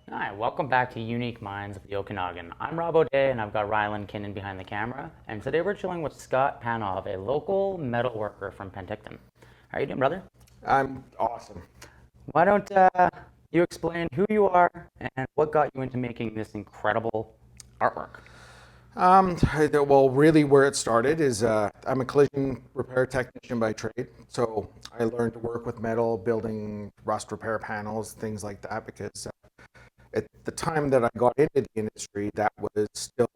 Hi, welcome back to Unique Minds of the Okanagan. I'm Rob O'Day and I've got Rylan Kinnan behind the camera. And today we're chilling with Scott Panov, a local metal worker from Penticton. How are you doing, brother? I'm awesome. Why don't you explain who you are and what got you into making this incredible artwork? Well, really, where it started is I'm a collision repair technician by trade. So I learned to work with metal, building rust repair panels, things like that, because at the time that I got into the industry, that was still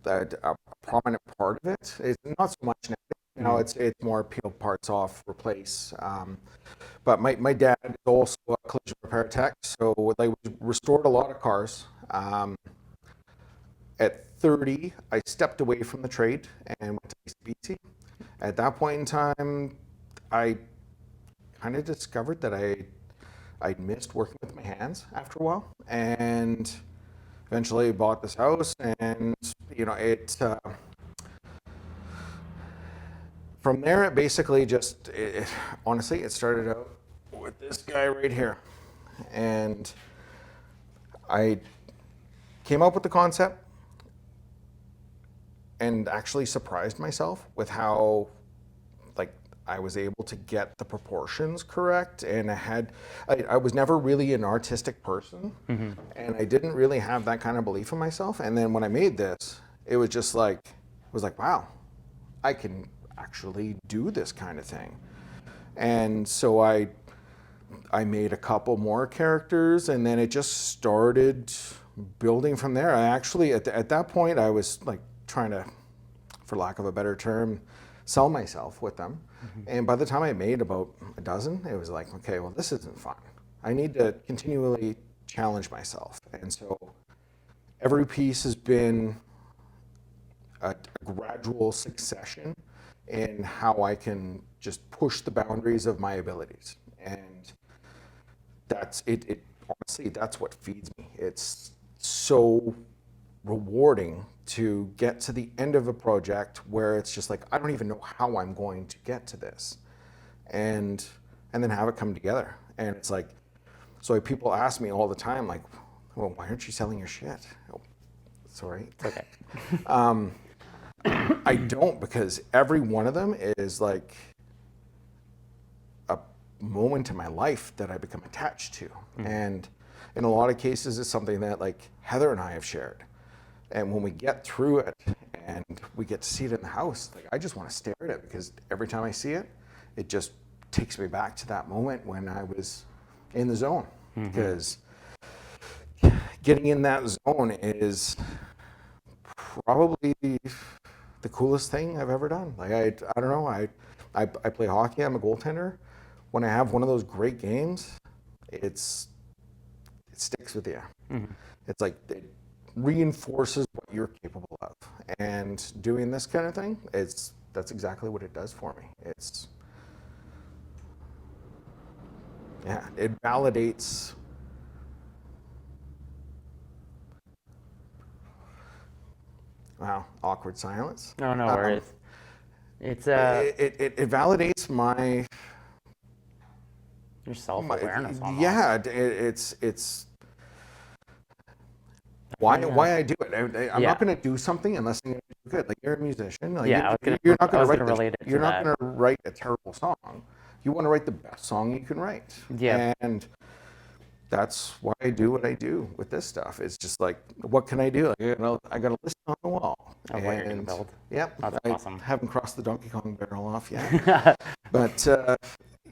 a prominent part of it. It's not so much now. It's more peel parts off, replace. But my dad is also a collision repair tech, so like we restored a lot of cars. At 30, I stepped away from the trade and went to BC. At that point in time, I kind of discovered that I'd missed working with my hands after a while, and eventually bought this house. And from there, it basically honestly, it started out with this guy right here, and I came up with the concept and actually surprised myself with how like I was able to get the proportions correct. And I was never really an artistic person, and I didn't really have that kind of belief in myself. And then when I made this, it was just like wow, I can actually do this kind of thing. And so I made a couple more characters, and then it just started building from there. I actually, at that point, I was like trying to, for lack of a better term, sell myself with them. And by the time I made about a dozen, it was like, okay, well, this isn't fun. I need to continually challenge myself. And so every piece has been a gradual succession in how I can just push the boundaries of my abilities. And that's it. Honestly, that's what feeds me. It's so rewarding to get to the end of a project where it's just like, I don't even know how I'm going to get to this, and then have it come together. And it's like, so people ask me all the time, like, well, why aren't you selling your shit? Oh, sorry. Okay. I don't, because every one of them is like a moment in my life that I become attached to. And in a lot of cases, it's something that like Heather and I have shared. And when we get through it and we get to see it in the house, like I just want to stare at it, because every time I see it, it just takes me back to that moment when I was in the zone. Because getting in that zone is probably the coolest thing I've ever done. Like I don't know, I play hockey. I'm a goaltender. When I have one of those great games, it sticks with you. It's like it reinforces what you're capable of. And doing this kind of thing, that's exactly what it does for me. It validates. Wow, awkward silence. No, no worries. It's It validates my your self-awareness almost. yeah. It's why I do it. I'm Yeah. not going to do something unless I'm going to do good. Like, you're a musician. Like, Yeah, you're not I going was to gonna relate it to you're not that. going to write a terrible song. You want to write the best song you can write. Yeah. And that's why I do what I do with this stuff. It's just like, what can I do? Like, I got a list on the wall. Of what you're gonna build. Yep, That's I awesome. haven't crossed the Donkey Kong barrel off yet. But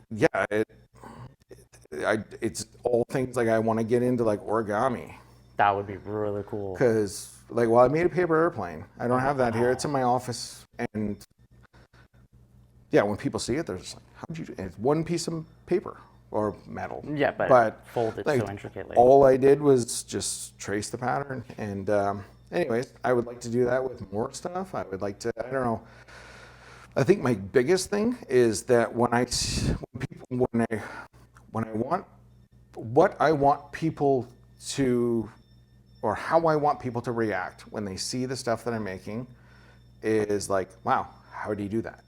yeah, it's all things like I want to get into, like origami. That would be really cool. Because, like, well, I made a paper airplane. I don't have that here. It's in my office. And yeah, when people see it, they're just like, how'd you do it? It's one piece of paper or metal. Yeah, but folded like, so intricately. all I did was just trace the pattern. And anyways, I would like to do that with more stuff. I would like to, I don't know. I think my biggest thing is that when I want what I want people to, or how I want people to react when they see the stuff that I'm making, is like, wow, how do you do that?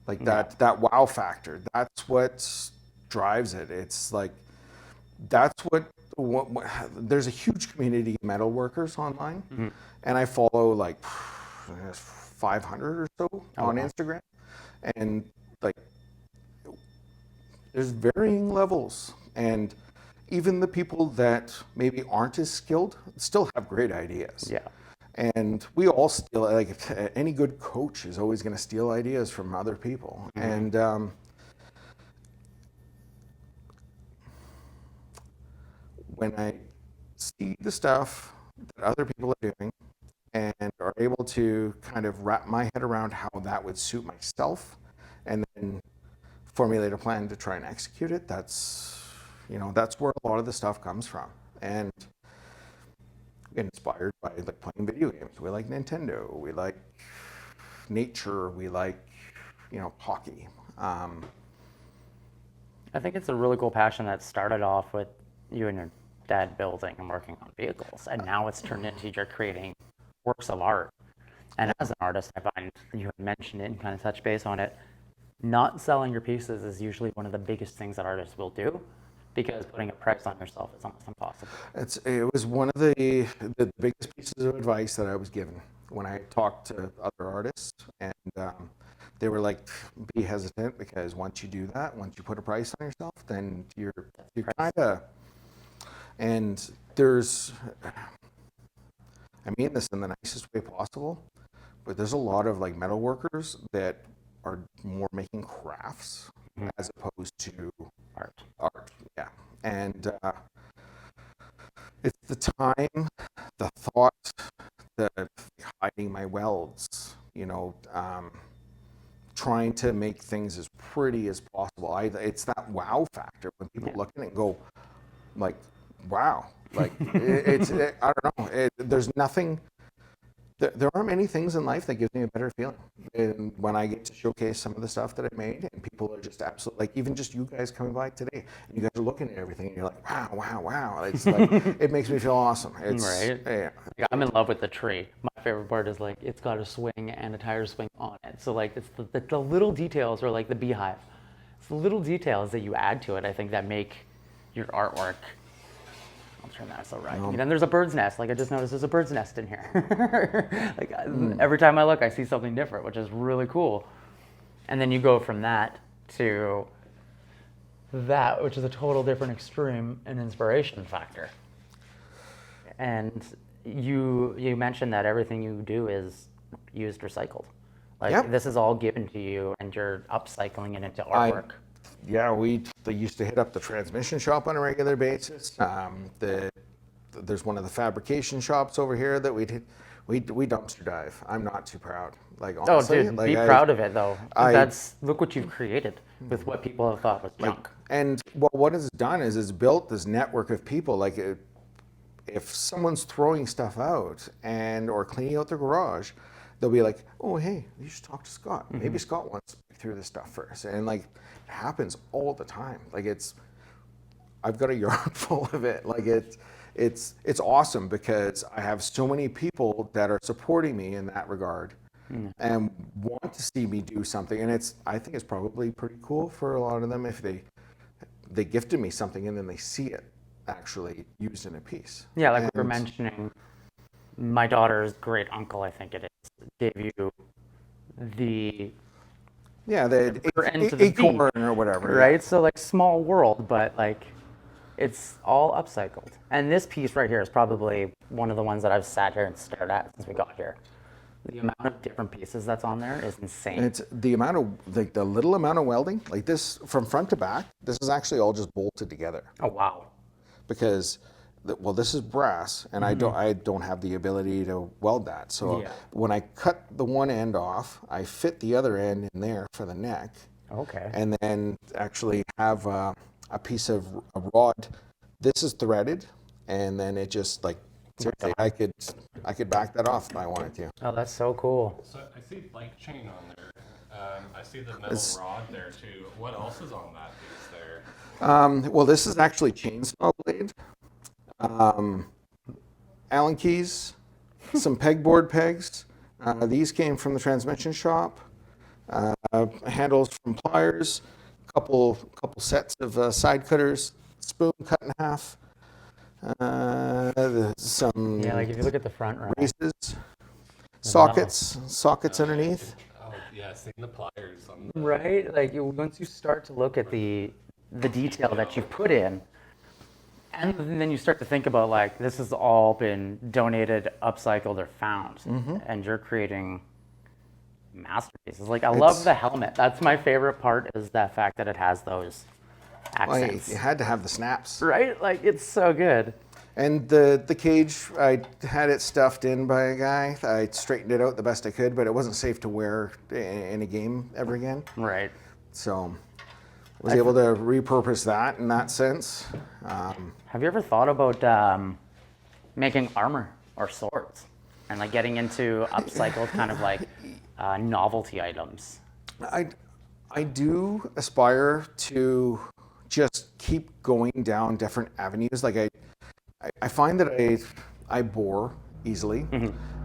Like that wow factor. That's what drives it. It's like, that's what there's a huge community of metal workers online, and I follow like 500 or so on Instagram, and like there's varying levels, and even the people that maybe aren't as skilled still have great ideas. Yeah. And we all steal, like any good coach is always going to steal ideas from other people. And when I see the stuff that other people are doing and are able to kind of wrap my head around how that would suit myself and then formulate a plan to try and execute it, that's where a lot of the stuff comes from. And inspired by like playing video games. We like Nintendo, we like nature, we like, hockey. I think it's a really cool passion that started off with you and your dad building and working on vehicles, and now it's turned into you're creating works of art. And as an artist, I find you had mentioned it and kind of touched base on it. Not selling your pieces is usually one of the biggest things that artists will do, because putting a price on yourself is almost impossible. It was one of the biggest pieces of advice that I was given when I talked to other artists, and they were like, be hesitant, because once you do that, once you put a price on yourself, then you're kind of, and there's, I mean this in the nicest way possible, but there's a lot of like metal workers that are more making crafts as opposed to art, yeah. And it's the time, the thought, the hiding my welds, trying to make things as pretty as possible. It's that wow factor when people look at it and go, like, wow. Like, I don't know. There's nothing. There aren't many things in life that gives me a better feeling. And when I get to showcase some of the stuff that I made, and people are just absolutely, like, even just you guys coming by today, and you guys are looking at everything, and you're like, wow, wow, wow. It's like, it makes me feel awesome. Right? Yeah. I'm in love with the tree. My favorite part is like, it's got a swing and a tire swing on it. So like, it's the little details, or like the beehive. It's the little details that you add to it, I think, that make your artwork. I'll turn that so right. And then there's a bird's nest. Like, I just noticed there's a bird's nest in here. Like, every time I look, I see something different, which is really cool. And then you go from that to that, which is a total different extreme and inspiration factor. And you mentioned that everything you do is used recycled. Like, this is all given to you, and you're upcycling it into artwork. They used to hit up the transmission shop on a regular basis. There's one of the fabrication shops over here that we dumpster dive. I'm not too proud. Like, honestly, dude, be proud of it though. Look what you've created with what people have thought was junk. And what it's done is it's built this network of people. Like, if someone's throwing stuff out or cleaning out their garage, they'll be like, oh, hey, you should talk to Scott. Maybe Scott wants to speak through this stuff first. And like, it happens all the time. Like, I've got a yard full of it. Like, it's awesome, because I have so many people that are supporting me in that regard and want to see me do something. And I think it's probably pretty cool for a lot of them if they gifted me something and then they see it actually used in a piece. Yeah, like we were mentioning, my daughter's great uncle, I think it is, gave you the acorn or whatever, right? Yeah. So like, small world, but like, it's all upcycled. And this piece right here is probably one of the ones that I've sat here and stared at since we got here. The amount of different pieces that's on there is insane. And it's the amount of, like, the little amount of welding, like this from front to back, this is actually all just bolted together. Oh, wow. Because, this is brass, and I don't have the ability to weld that. So when I cut the one end off, I fit the other end in there for the neck. Okay. And then actually have a piece of a rod. This is threaded, and then it just, like, seriously, I could back that off if I wanted to. Oh, that's so cool. So I see bike chain on there. I see the metal rod there too. What else is on that piece there? Well, this is actually chainsaw blade, Allen keys, some pegboard pegs. These came from the transmission shop. Handles from pliers, couple sets of side cutters, spoon cut in half. Some Yeah, like if you look at the front, right? braces, sockets underneath. Oh, yeah, seeing the pliers on the, Right? Like once you start to look at the detail that you've put in, and then you start to think about like this has all been donated, upcycled, or found, and you're creating masterpieces. Like I love the helmet. That's my favorite part is that fact that it has those accents. You had to have the snaps. Right? Like it's so good. And the cage, I had it stuffed in by a guy. I straightened it out the best I could, but it wasn't safe to wear in a game ever again. Right. So I was able to repurpose that in that sense. Have you ever thought about making armor or swords and like getting into upcycled kind of like novelty items? I do aspire to just keep going down different avenues. Like I find that I bore easily.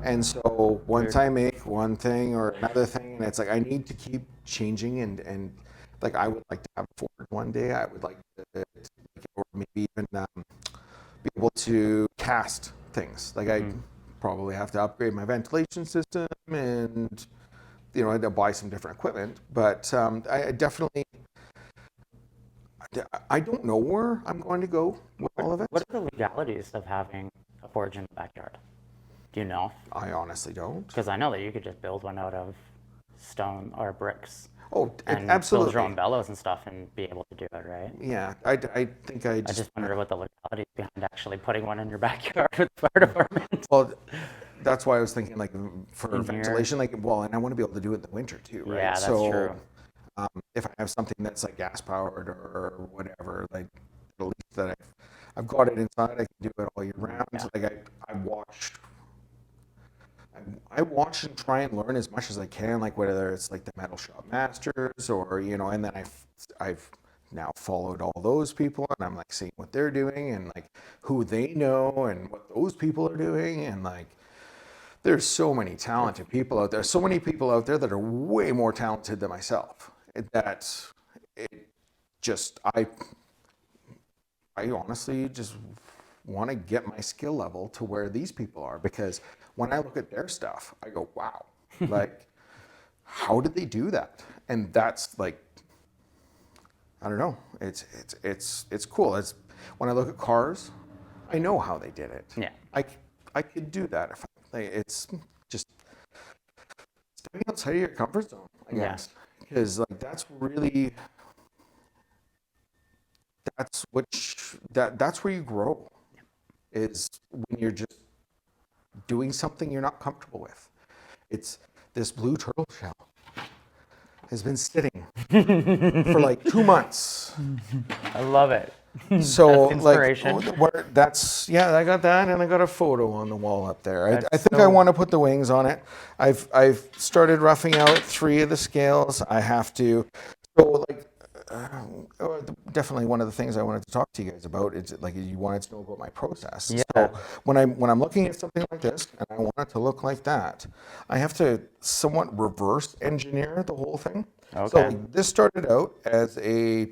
And so once I make one thing or another thing, and it's like I need to keep changing and like I would like to have a Ford one day. I would like to or maybe even be able to cast things. Like I probably have to upgrade my ventilation system and I'd buy some different equipment. But I definitely I don't know where I'm going to go with all of it. What are the legalities of having a forge in the backyard? Do you know? I honestly don't. Because I know that you could just build one out of stone or bricks. Oh, and absolutely. build your own bellows and stuff and be able to do it, right? Yeah, I think I just wonder what the legalities behind actually putting one in your backyard with the fire department. Well, that's why I was thinking like for ventilation, like and I want to be able to do it in the winter too, right? Yeah, that's true. If I have something that's like gas powered or whatever, like at least that I've got it inside, I can do it all year round. Yeah. Like I watch and try and learn as much as I can, like whether it's like the Metal Shop Masters or and then I've now followed all those people and I'm like seeing what they're doing and like who they know and what those people are doing and like there's so many talented people out there, so many people out there that are way more talented than myself. I honestly just want to get my skill level to where these people are, because when I look at their stuff, I go, wow, like, how did they do that? And that's like, I don't know. It's cool. It's when I look at cars, I know how they did it. Yeah. I could do that if it's just stepping outside of your comfort zone, I guess. Because like that's where you grow, is when you're just doing something you're not comfortable with. It's this blue turtle shell has been sitting for like 2 months. I love it. So That's inspiration. I got that, and I got a photo on the wall up there. I think so- I want to put the wings on it. I've started roughing out 3 of the scales. I have to. So like, definitely one of the things I wanted to talk to you guys about is like you wanted to know about my process. Yeah. So when I'm looking at something like this and I want it to look like that, I have to somewhat reverse engineer the whole thing. Okay. So this started out as a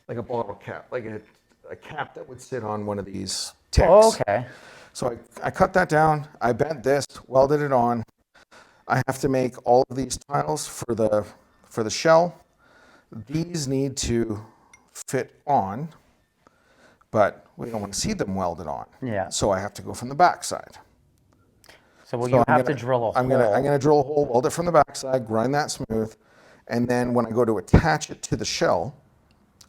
like a bottle cap, like a cap that would sit on one of these ticks. Oh, okay. So I cut that down, I bent this, welded it on. I have to make all of these tiles for the shell. These need to fit on, but we don't want to see them welded on. Yeah. So I have to go from the back side. So So you I'm have to gonna- drill a hole. I'm gonna drill a hole, weld it from the backside, grind that smooth, and then when I go to attach it to the shell,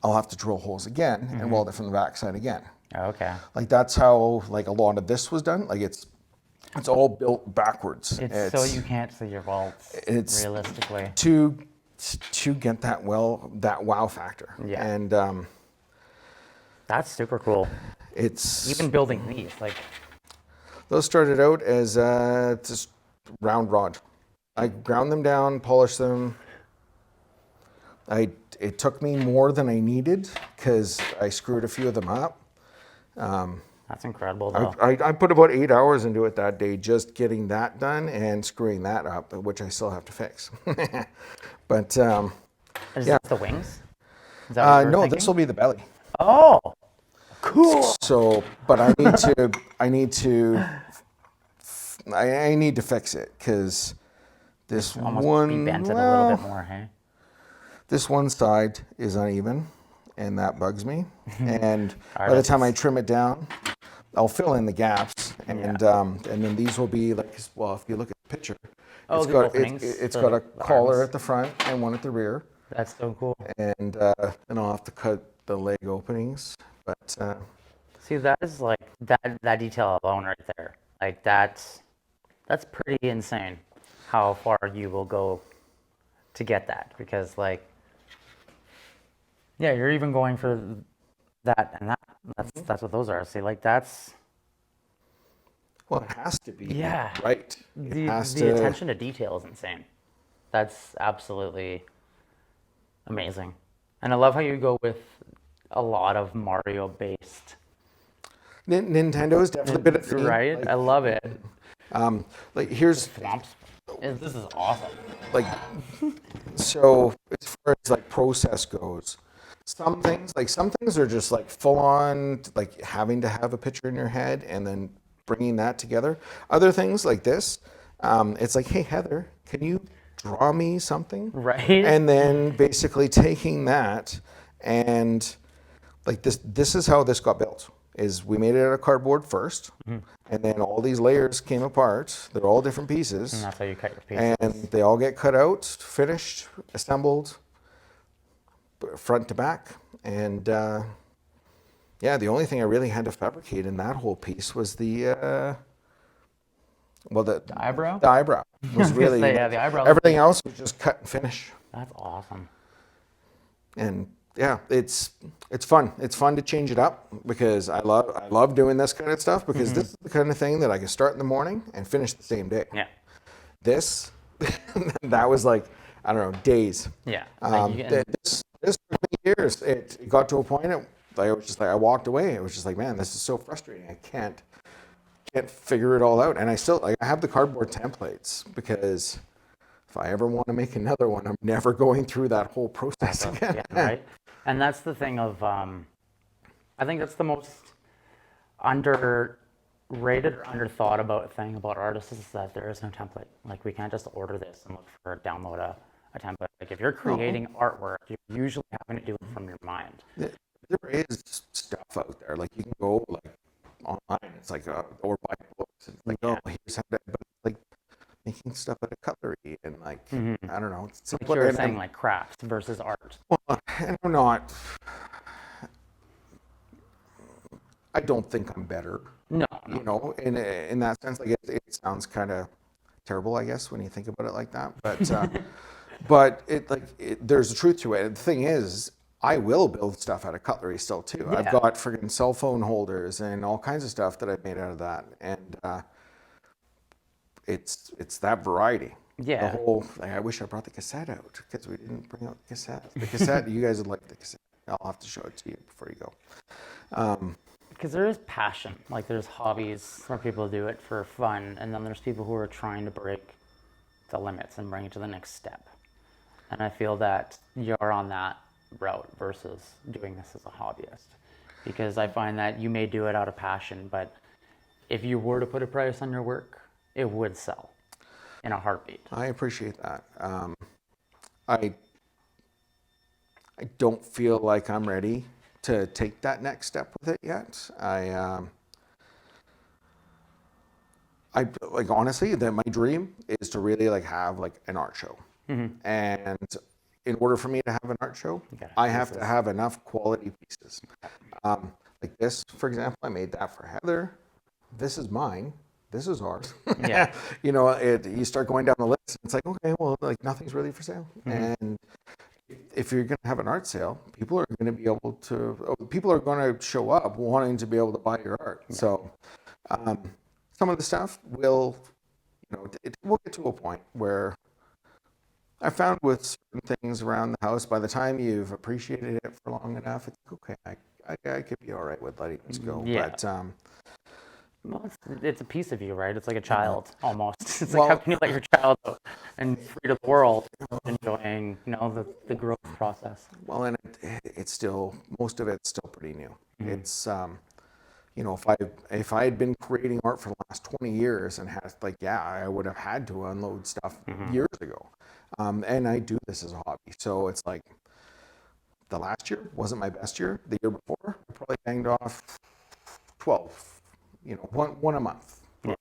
I'll have to drill holes again and weld it from the backside again. Okay. Like that's how like a lot of this was done. Like it's all built backwards. It's so you can't see your bolts it's- realistically. to get that wow factor. Yeah. And That's super cool. it's Even building these, like, those started out as just round rod. I ground them down, polished them. It took me more than I needed because I screwed a few of them up. that's incredible though. I put about 8 hours into it that day, just getting that done and screwing that up, which I still have to fix. But Is yeah. this the wings? Is that what you were no, thinking? this will be the belly. Oh, Cool. So, but I need to fix it because this Almost one, be bent it a well, little bit more, hey? this one side is uneven, and that bugs me. And by the Artists. time I trim it down, I'll fill in the gaps, and then these will be like, well, if you look at the picture, Oh, it's the got openings, it's the- got a the collar arms. at the front and one at the rear, That's so cool. and then I'll have to cut the leg openings. But See, that is like that detail alone right there. Like that's pretty insane how far you will go to get that because like yeah, you're even going for that and that. That's what those are. See, like that's well, it has to be yeah. right. It The has the to. attention to detail is insane. That's absolutely amazing. And I love how you go with a lot of Mario based, Nintendo's definitely a bit of theme. right? I love it. Like here's Swamps. This is awesome. like so as far as like process goes, some things are just like full on like having to have a picture in your head and then bringing that together. Other things like this, it's like, hey Heather, can you draw me something? Right? And then basically taking that and like this is how this got built is we made it out of cardboard first, and then all these layers came apart. They're all different pieces, And that's how you cut your pieces. and they all get cut out, finished, assembled, front to back. And yeah, the only thing I really had to fabricate in that whole piece was the Eyebrow? the eyebrow was really say, yeah, the eyebrow. everything else was just cut and finish. That's awesome. And yeah, it's fun. It's fun to change it up because I love doing this kind of stuff because this is the kind of thing that I can start in the morning and finish the same day. Yeah. This that was like, I don't know, days. Yeah. Like you can- This took me years. It got to a point I was just like I walked away. It was just like, man, this is so frustrating. I can't figure it all out. And I still I have the cardboard templates because if I ever want to make another one, I'm never going through that whole process again. yeah, right? And that's the thing of, I think that's the most underrated or underthought about thing about artists is that there is no template. Like we can't just order this and look for download a template. Like if you're creating artwork, you're usually having to do it from your mind. There is stuff out there. Like you can go like online. It's like or buy books. It's like oh here's how to, but it's like making stuff out of cutlery and like I don't know. It's Like simpler. you were And saying, like crafts versus art. and I'm not. I don't think I'm better. No, You know, in that sense, like it sounds kind of terrible, I guess, when you think about it like that. But but there's a truth to it. And the thing is, I will build stuff out of cutlery still too. I've Yeah. got friggin' cell phone holders and all kinds of stuff that I've made out of that, and it's that variety. Yeah. The whole. Like, I wish I brought the cassette out because we didn't bring out the cassette. The cassette, you guys would like the cassette. I'll have to show it to you before you go. because there is passion. Like there's hobbies where people do it for fun, and then there's people who are trying to break the limits and bring it to the next step. And I feel that you're on that route versus doing this as a hobbyist, because I find that you may do it out of passion, but if you were to put a price on your work, it would sell in a heartbeat. I appreciate that. I don't feel like I'm ready to take that next step with it yet. I like honestly that my dream is to really like have like an art show, and in order for me to have an art show, gotta have I have to pieces. have enough quality pieces. Like this, for example, I made that for Heather. This is mine. This is ours. Yeah. You know, you start going down the list. And it's like, okay, well, like nothing's really for sale. And if you're going to have an art sale, people are going to show up wanting to be able to buy your art. Yeah. So some of the stuff will, you know, it will get to a point where I found with certain things around the house, by the time you've appreciated it for long enough, it's okay. I could be all right with letting this go. Yeah. But Well, it's a piece of you, right? It's like a child almost. It's Well- like how can you let your child out and free to the world, enjoying, the growth process. Well, and it's still, most of it's still pretty new. It's, if I had been creating art for the last 20 years and had I would have had to unload stuff years ago. And I do this as a hobby. So it's like the last year wasn't my best year. The year before, I probably banged off 12, one a month,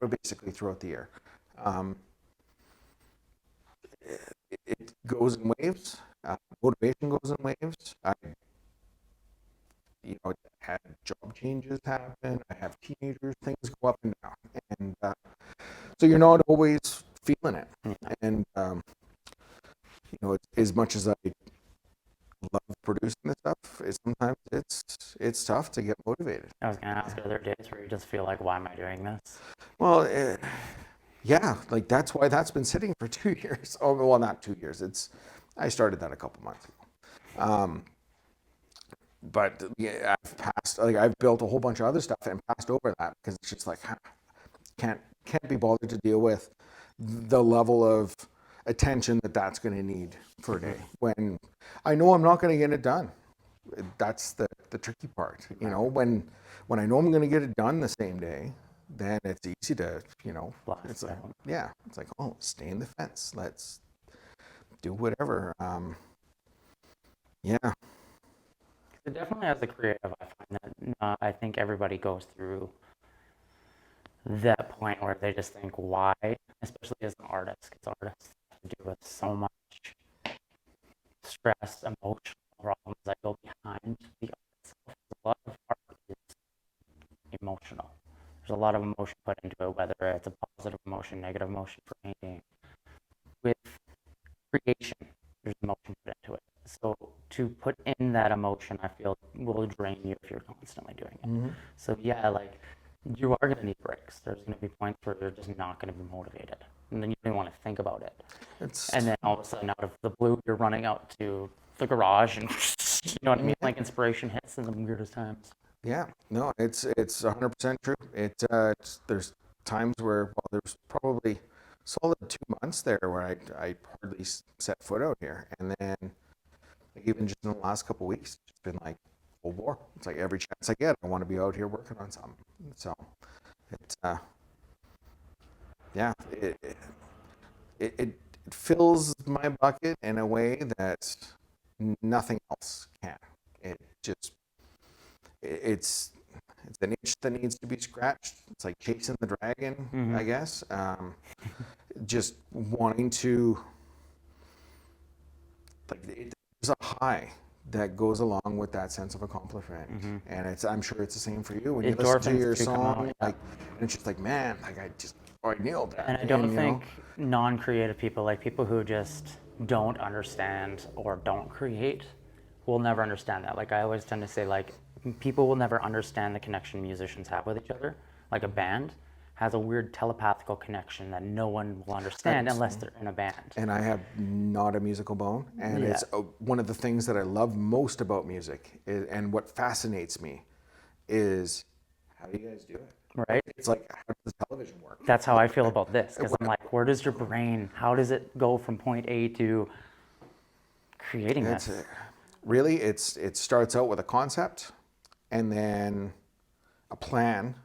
basically throughout the year. It goes in waves. Motivation goes in waves. I had job changes happen. I have teenagers. Things go up and down, and so you're not always feeling it. And as much as I love producing this stuff, sometimes it's tough to get motivated. I was gonna ask, are there days where you just feel like, why am I doing this? Well, yeah, like that's why that's been sitting for 2 years. Oh, well, not 2 years. I started that a couple months ago. But yeah, I've built a whole bunch of other stuff and passed over that because it's just like can't be bothered to deal with the level of attention that's going to need for a day when I know I'm not going to get it done. That's the tricky part, when I know I'm going to get it done the same day, then it's easy to, it's like, it's like, oh, stay in the fence. Let's do whatever. Yeah. Definitely as a creative, I find that I think everybody goes through that point where they just think, why, especially as an artist, because artists have to deal with so much stress, emotional problems that go behind the art itself. A lot of art is emotional. There's a lot of emotion put into it, whether it's a positive emotion, negative emotion for painting. With creation, there's emotion put into it. So to put in that emotion, I feel will drain you if you're constantly doing it. So you are going to need breaks. There's going to be points where you're just not going to be motivated, and then you don't want to think about it. And then all of a sudden, out of the blue, you're running out to the garage, and you know what I mean? Like inspiration hits in the weirdest times. Yeah, no, it's 100% true. There's times where there's probably solid 2 months there where I hardly set foot out here, and then even just in the last couple of weeks, it's been like full bore. It's like every chance I get, I want to be out here working on something. So it's it fills my bucket in a way that nothing else can. It's an itch that needs to be scratched. It's like chasing the dragon, I guess. Just wanting to, there's a high that goes along with that sense of accomplishment, and I'm sure it's the same for you when you listen to your song. And it's just like, man, I nailed that. And I don't think non-creative people, like people who just don't understand or don't create, will never understand that. Like I always tend to say, people will never understand the connection musicians have with each other. Like a band has a weird telepathical connection that no one will understand unless they're in a band. And I have not a musical bone, and it's one of the things that I love most about music, and what fascinates me is how do you guys do it? Right? It's like, how does television work? That's how I feel about this, because I'm like, where does your brain, how does it go from point A to creating this? Really, it starts out with a concept, and then a plan.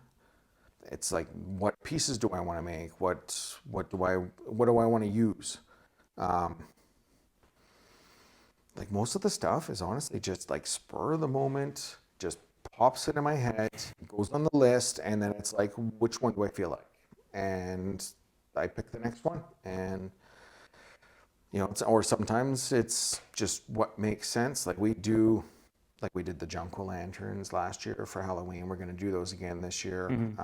It's like, what pieces do I want to make? What do I want to use? Most of the stuff is honestly just like spur of the moment, just pops into my head, goes on the list, and then it's like, which one do I feel like? And I pick the next one, and or sometimes it's just what makes sense. We did the Junko lanterns last year for Halloween. We're going to do those again this year. It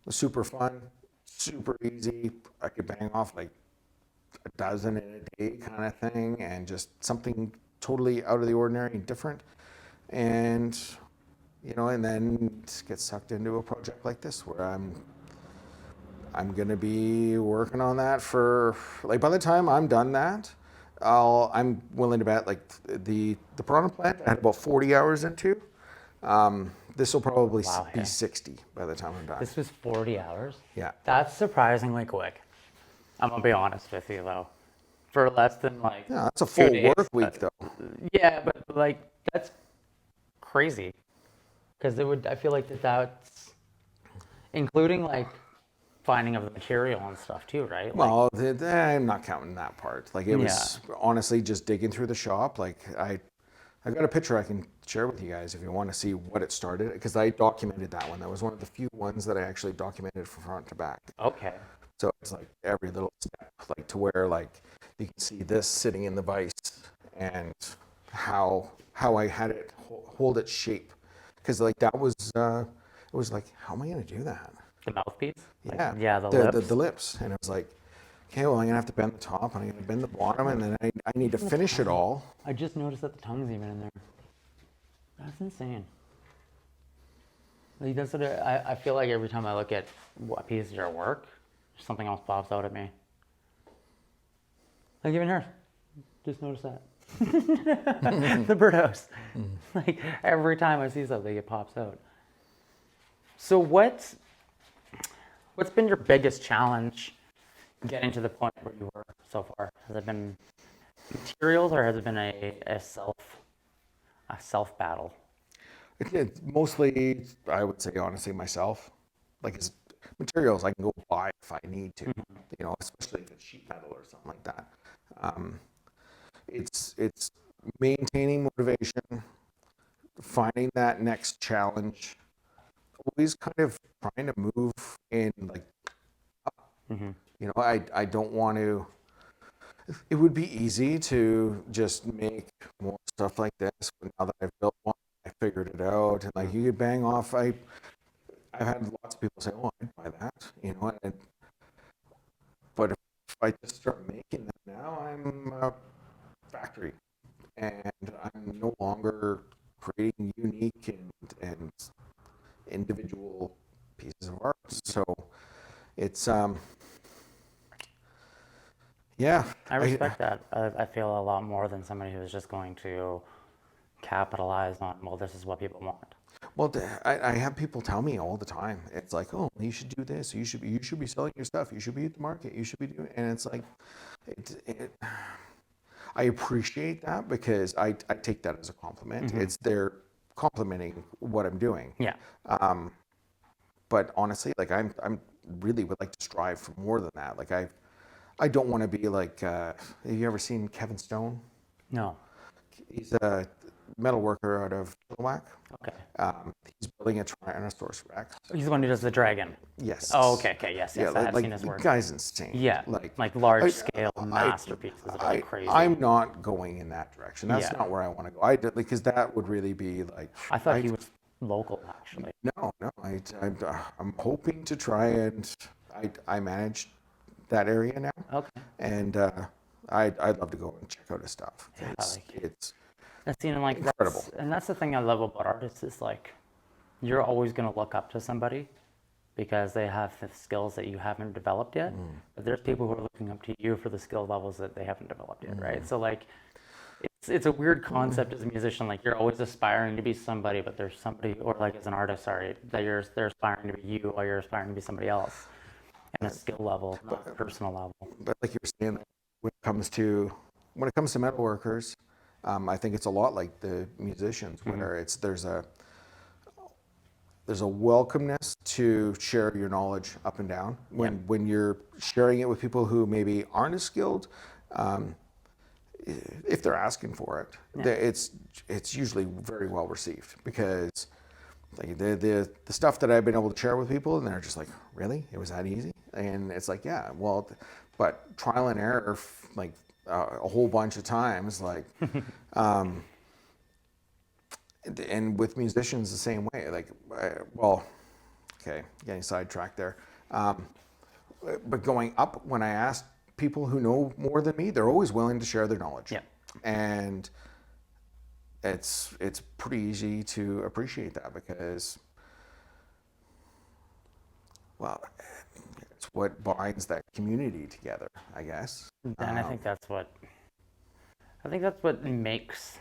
was super fun, super easy. I could bang off a dozen in a day kind of thing, and just something totally out of the ordinary and different. And, and then get sucked into a project like this where I'm going to be working on that for, by the time I'm done that, I'm willing to bet the piranha plant I had about 40 hours into. This will probably be 60 by the time I'm done. This was 40 hours? Yeah. That's surprisingly quick. I'm gonna be honest with you though. For less than like Yeah, that's a 2 full days, work week though. yeah, but like that's crazy because it would. I feel like that's including like finding of the material and stuff too, right? Like, Well, I'm not counting that part. Like it yeah. was honestly just digging through the shop. Like I got a picture I can share with you guys if you want to see what it started because I documented that one. That was one of the few ones that I actually documented from front to back. Okay. So it's like every little step, like to where like you can see this sitting in the vise and how I had it hold its shape. Because like that was it was like, how am I gonna do that? The mouthpiece? Like, Yeah. yeah, the lips. The lips. And it was like, okay, well I'm gonna have to bend the top and I'm gonna bend the bottom and then I need to finish it all. I just noticed that the tongue's even in there. That's insane. Like, that's what I feel like every time I look at what piece of your work, something else pops out at me. Like even here. Just noticed that. The birdhouse. Like every time I see something, it pops out. So what's been your biggest challenge getting to the point where you were so far? Has it been materials or has it been a self battle? It's mostly, I would say honestly, myself. Like it's materials I can go buy if I need to, you know, especially if it's sheet metal or something like that. It's maintaining motivation, finding that next challenge, always kind of trying to move in like up. You know, I don't want to. It would be easy to just make more stuff like this, but now that I've built one, I figured it out, and like you could bang off. I've had lots of people say, "Oh, I'd buy that," you know, but if I just start making them now, I'm a factory, and I'm no longer creating unique and individual pieces of art. So it's yeah. I respect that. I feel a lot more than somebody who's just going to capitalize on, well, this is what people want. Well, I have people tell me all the time. It's like, oh, you should do this. You should be selling your stuff. You should be at the market. You should be doing. And it's like, I appreciate that because I take that as a compliment. It's they're complimenting what I'm doing. Yeah. But honestly, like I'm really would like to strive for more than that. Like I don't want to be like. Have you ever seen Kevin Stone? No. He's a metal worker out of Chilliwack. Okay. He's building a Tyrannosaurus Rex. He's the one who does the dragon. Yes. Oh, okay, yes, Yeah, I have like seen his the work. guy's insane. Yeah, like large scale masterpieces that are crazy. I'm not going in that direction. That's Yeah. not where I want to go. Because that would really be like. I thought he was local, actually. No. I'm hoping to try and I manage that area now. Okay. And I'd love to go and check out his stuff. It's I've seen him like incredible. And that's the thing I love about artists is like, you're always going to look up to somebody because they have the skills that you haven't developed yet. But there's people who are looking up to you for the skill levels that they haven't developed yet, right? So like, it's a weird concept as a musician. Like you're always aspiring to be somebody, but there's somebody, or like as an artist, sorry, that they're aspiring to be you, or you're aspiring to be somebody else, and a skill level, not a personal level. But like you were saying, when it comes to metalworkers, I think it's a lot like the musicians, where there's a welcomeness to share your knowledge up and down. When you're sharing it with people who maybe aren't as skilled, if they're asking for it, it's usually very well received because like the stuff that I've been able to share with people, and they're just like, really, it was that easy? And it's like, yeah, well, but trial and error, like a whole bunch of times, like. And with musicians the same way, like, okay, getting sidetracked there. But going up, when I ask people who know more than me, they're always willing to share their knowledge. Yeah. And it's pretty easy to appreciate that because, well, it's what binds that community together, I guess. And I think that's what makes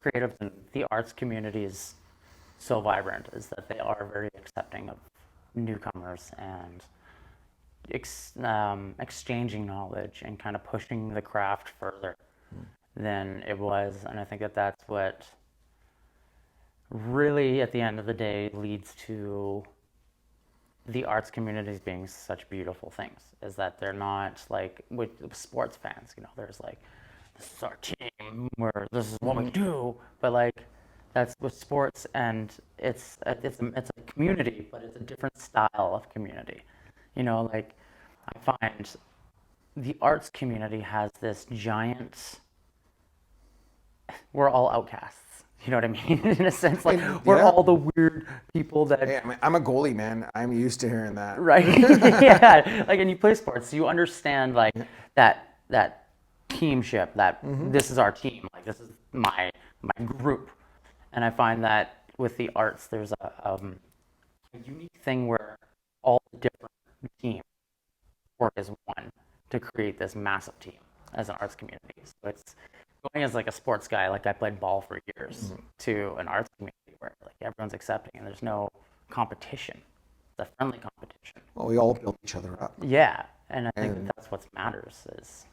creative and the arts community is so vibrant, is that they are very accepting of newcomers and exchanging knowledge and kind of pushing the craft further than it was. And I think that that's what really, at the end of the day, leads to the arts communities being such beautiful things, is that they're not like with sports fans, there's like, this is our team, where this is what we do, but like that's with sports, and it's a community, but it's a different style of community. Like I find the arts community has this giant, we're all outcasts. You know what I mean? In a sense, like we're all the weird people that. Hey, I'm a goalie, man. I'm used to hearing that. Right. Yeah. Like, and you play sports, so you understand like that teamship. That this is our team. Like this is my group. And I find that with the arts, there's a unique thing where all the different teams work as one to create this massive team as an arts community. So it's going as like a sports guy, like I played ball for years, to an arts community where like everyone's accepting and there's no competition. It's a friendly competition. Well, we all build each other up. Yeah, and I think that's what matters, is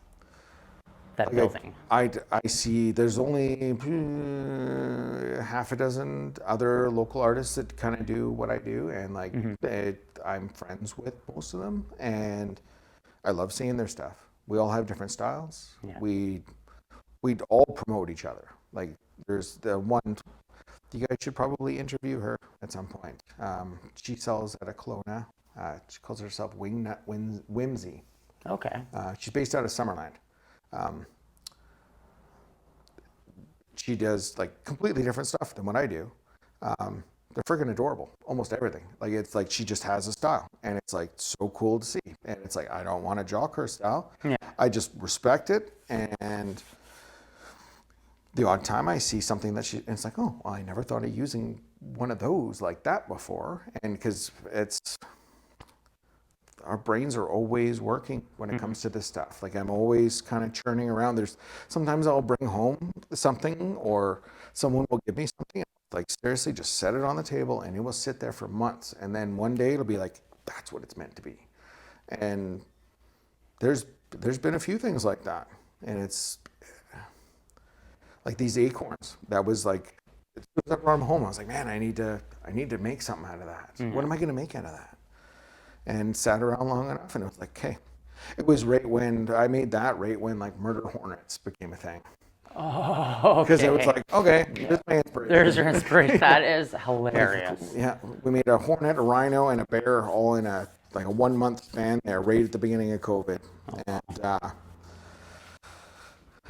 that building. I see there's only half a dozen other local artists that kind of do what I do, and like I'm friends with most of them, and I love seeing their stuff. We all have different styles. Yeah. We'd all promote each other. Like there's the one, you guys should probably interview her at some point. She sells at a Kelowna. She calls herself Wingnut Whimsy. Okay. She's based out of Summerland. She does like completely different stuff than what I do. They're freaking adorable, almost everything. Like it's like she just has a style, and it's like so cool to see. And it's like I don't want to jock her style. Yeah. I just respect it, and the odd time I see something that and it's like, oh, well, I never thought of using one of those like that before. And because our brains are always working when it comes to this stuff. Like I'm always kind of churning around. Sometimes I'll bring home something, or someone will give me something. Like seriously, just set it on the table and it will sit there for months. And then one day it'll be like, that's what it's meant to be. And there's been a few things like that. And it's like these acorns. That was like, as soon as I brought them home, I was like, man, I need to make something out of that. What am I going to make out of that? And sat around long enough, and it was like, okay. It was right when like murder hornets became a thing. Oh, okay. Because it was like, okay, there's my inspiration. There's your inspiration. That is hilarious. Yeah, we made a hornet, a rhino, and a bear all in a 1 month span there, right at the beginning of COVID. And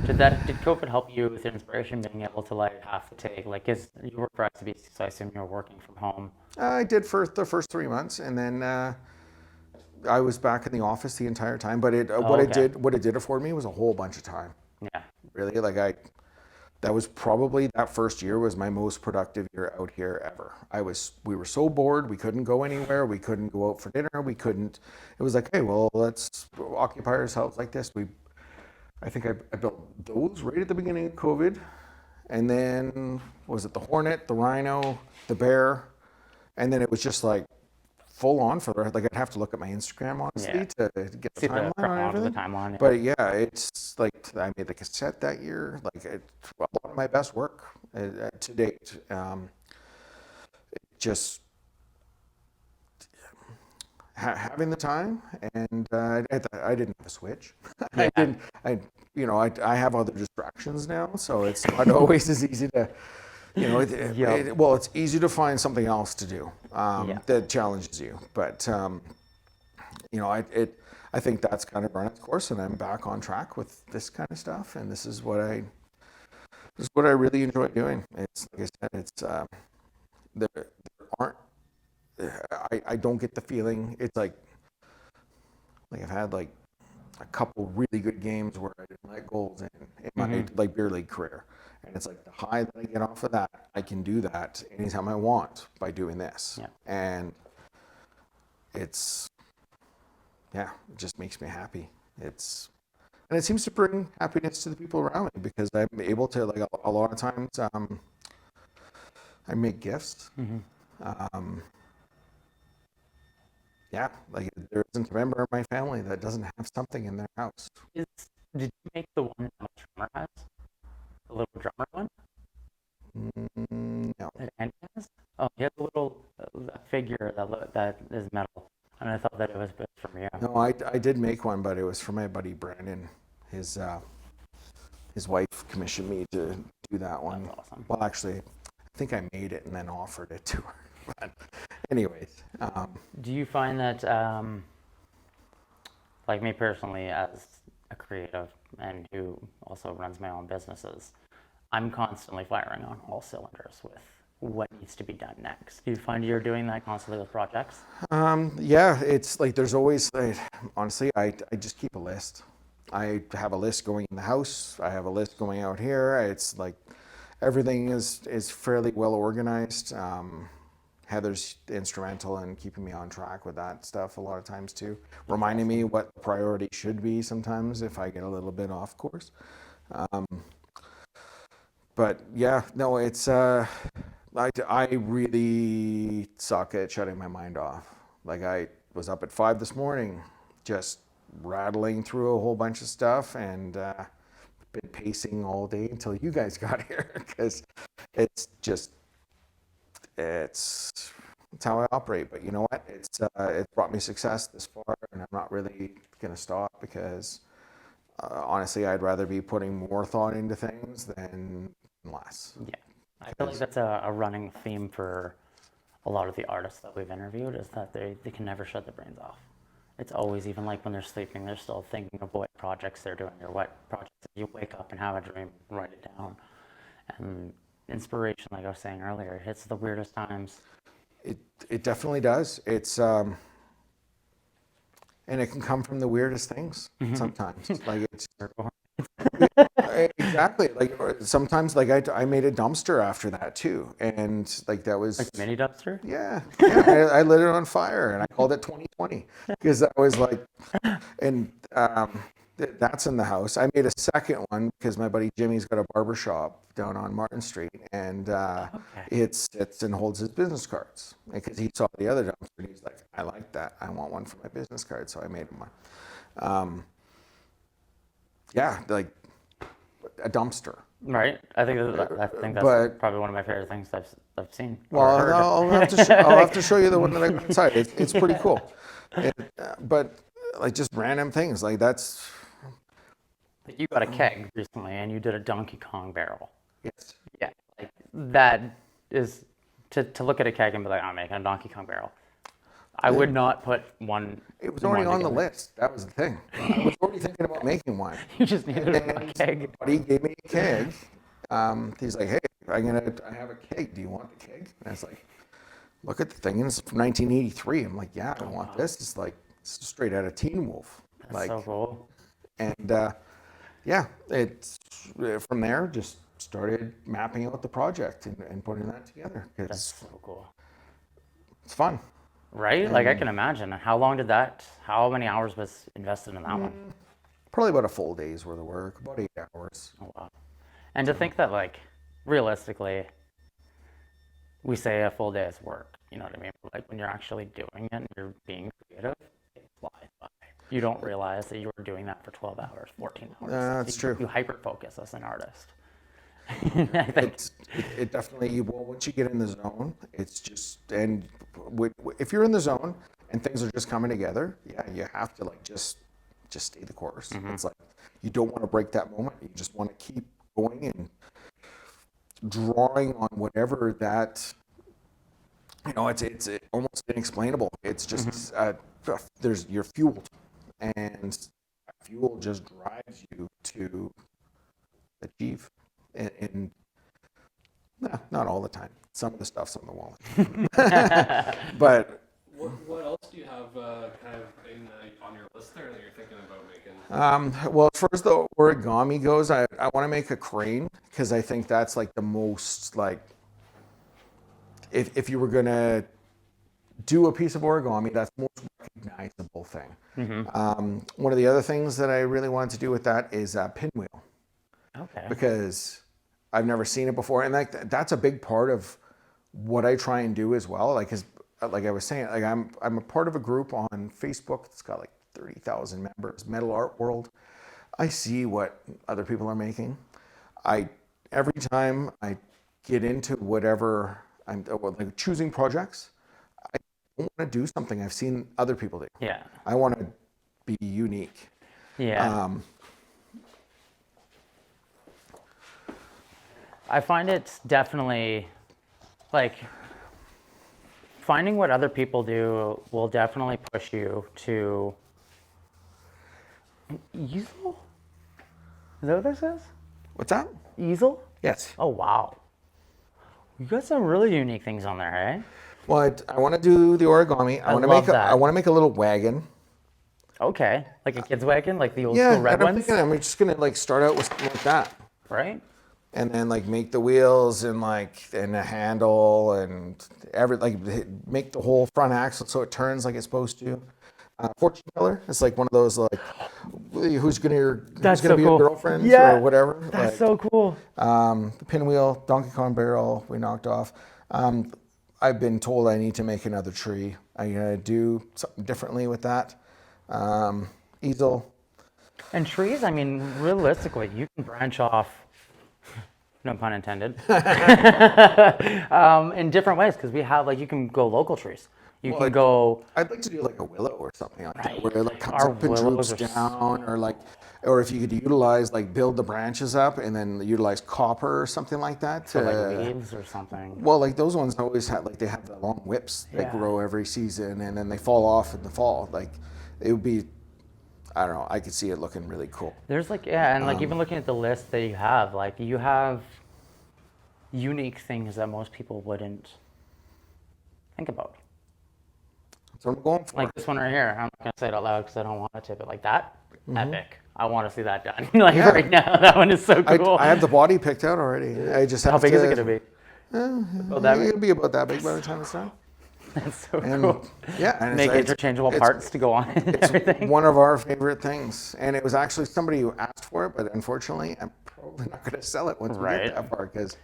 did COVID help you with inspiration, being able to like have to take like, cause you work for ICBC, so I assume you're working from home. I did for the first 3 months, and then I was back in the office the entire time. But what it did afford me was a whole bunch of time. Yeah. Really, that was probably, that first year was my most productive year out here ever. We were so bored, we couldn't go anywhere, we couldn't go out for dinner, it was like, hey, well, let's occupy ourselves like this. I think I built those right at the beginning of COVID. And then, was it the hornet, the rhino, the bear? And then it was just like full on like I'd have to look at my Instagram, honestly, to get the timeline on everything. Yeah. But yeah, it's like I made the cassette that year. Like a lot of my best work to date. Just having the time, and I didn't have a switch. Yeah. I have other distractions now, so it's not always as easy to. It's easy to find something else to do that challenges you. But I think that's kind of run its course, and I'm back on track with this kind of stuff. And this is what I really enjoy doing. It's like I said, there aren't. I don't get the feeling. It's like I've had like a couple really good games where I didn't let goals in my like beer league career. And it's like the high that I get off of that, I can do that anytime I want by doing this. Yeah. And it just makes me happy. And it seems to bring happiness to the people around me, because I'm able to, like, a lot of times, I make gifts. Like there isn't a member of my family that doesn't have something in their house. Did you make the one that my drummer has? The little drummer one No. that Andy has? Oh, he has a little figure that is metal, and I thought that it was from you. No, I did make one, but it was for my buddy Brandon. His wife commissioned me to do that one. That's awesome. Well, actually, I think I made it and then offered it to her. But anyways, Do you find that, like me personally, as a creative and who also runs my own businesses, I'm constantly firing on all cylinders with what needs to be done next. Do you find you're doing that constantly with projects? yeah, it's like there's always, like, honestly, I just keep a list. I have a list going in the house. I have a list going out here. It's like everything is fairly well organized. Heather's instrumental in keeping me on track with that stuff a lot of times too, reminding me what the priority should be sometimes if I get a little bit off course. But yeah, no, it's I really suck at shutting my mind off. Like I was up at 5 this morning, just rattling through a whole bunch of stuff, and been pacing all day until you guys got here because it's how I operate. But you know what? It's brought me success this far, and I'm not really gonna stop because honestly, I'd rather be putting more thought into things than less. Yeah. I feel like that's a running theme for a lot of the artists that we've interviewed is that they can never shut their brains off. It's always, even like when they're sleeping, they're still thinking of what projects they're doing or what projects. You wake up and have a dream, write it down. And inspiration, like I was saying earlier, hits the weirdest times. It definitely does. It's and it can come from the weirdest things sometimes. Like it's exactly like sometimes like I made a dumpster after that too, and like that was Like mini dumpster? yeah, I lit it on fire and I called it 2020 because I was like, and that's in the house. I made a second one because my buddy Jimmy's got a barber shop down on Martin Street, and it sits and holds his business cards because he saw the other dumpster and he's like, I like that. I want one for my business card, so I made him one. Yeah, like a dumpster. Right. I think that's But- probably one of my favorite things I've seen. or Well, heard. I'll have to show you the one that I got inside. It's pretty cool. But like just random things like that's Like, you got a keg recently and you did a Donkey Kong barrel. yes. Yeah. Like that is to look at a keg and be like, I'm making a Donkey Kong barrel. I would not put one. It was already on the together. list. That was the thing. I was already thinking about making one. You just needed a And keg. Buddy gave me a keg. He's like, hey, I have a keg. Do you want the keg? And I was like, look at the thing. And it's from 1983. I'm like, yeah, I want this. It's like it's straight out of Teen Wolf. That's Like, so cool. and yeah, it's from there just started mapping out the project and putting that together That's because so cool. it's fun. Right? Like I can imagine. How many hours was invested in that one? Probably about a full day's worth of work, about 8 hours. Oh, wow. And to think that, like, realistically, we say a full day's work, you know what I mean? But, like, when you're actually doing it and you're being creative, it flies by. You don't realize that you were doing that for 12 hours, 14 hours. That's true. You hyper-focus as an artist. I think It definitely, well, once you get in the zone, it's just, and if you're in the zone and things are just coming together, yeah, you have to like just stay the course. It's like you don't want to break that moment. You just want to keep going and drawing on whatever that, you know, it's almost inexplainable. It's just you're fueled, and fuel just drives you to achieve. And not all the time. Some of the stuff's on the wall. But What else do you have kind of on your list there that you're thinking about making? well, as far as the origami goes, I want to make a crane because I think that's like the most like if you were gonna do a piece of origami, that's the most recognizable thing. One of the other things that I really wanted to do with that is a pinwheel. okay. Because I've never seen it before, and like that's a big part of what I try and do as well. Like, 'cause like I was saying, like I'm a part of a group on Facebook. It's got like 30,000 members, Metal Art World. I see what other people are making. Every time I get into whatever I'm like choosing projects, I don't want to do something I've seen other people do. Yeah. I want to be unique. Yeah. I find it's definitely like finding what other people do will definitely push you to easel. Is that what this is? What's that? Easel? Yes. Oh wow. You got some really unique things on there, eh? Well, I want to do the origami. I want to love make that. I want to make a little wagon. Okay. Like a kid's wagon, like the old Yeah, school red and I'm ones. thinking I'm just gonna like start out with something like that. Right? And then like make the wheels and the handle and make the whole front axle so it turns like it's supposed to. Fortune teller. It's like one of those like who's gonna That's be so cool. your girlfriend Yeah, or whatever. That's so cool. The pinwheel, Donkey Kong barrel we knocked off. I've been told I need to make another tree. I'm gonna do something differently with that. Easel. And trees, I mean, realistically, you can branch off, no pun intended, in different ways because we have, like, you can go local trees. You can go. I'd like to do like a willow or something like that, where it like comes Our up and willows droops are down, or if you could utilize like build the branches up and then utilize copper or something like that. So like leaves or something. Well, like those ones always have they have the long whips that grow every season and then they fall off in the fall. Like it would be, I don't know. I could see it looking really cool. There's like and like even looking at the list that you have, like you have unique things that most people wouldn't think about. So I'm going for. Like this one right here. I'm not gonna say it out loud because I don't want it to, but like that, epic. I want to see that done. Like right now, that one is so cool. I have the body picked out already. I just have How big to, is it gonna be? About that big? It'll be about that big by the time it's done. That's so And cool. yeah, and Make interchangeable parts to go on it and everything. One of our favorite things, and it was actually somebody who asked for it, but unfortunately, I'm probably not going to sell it once we get that far because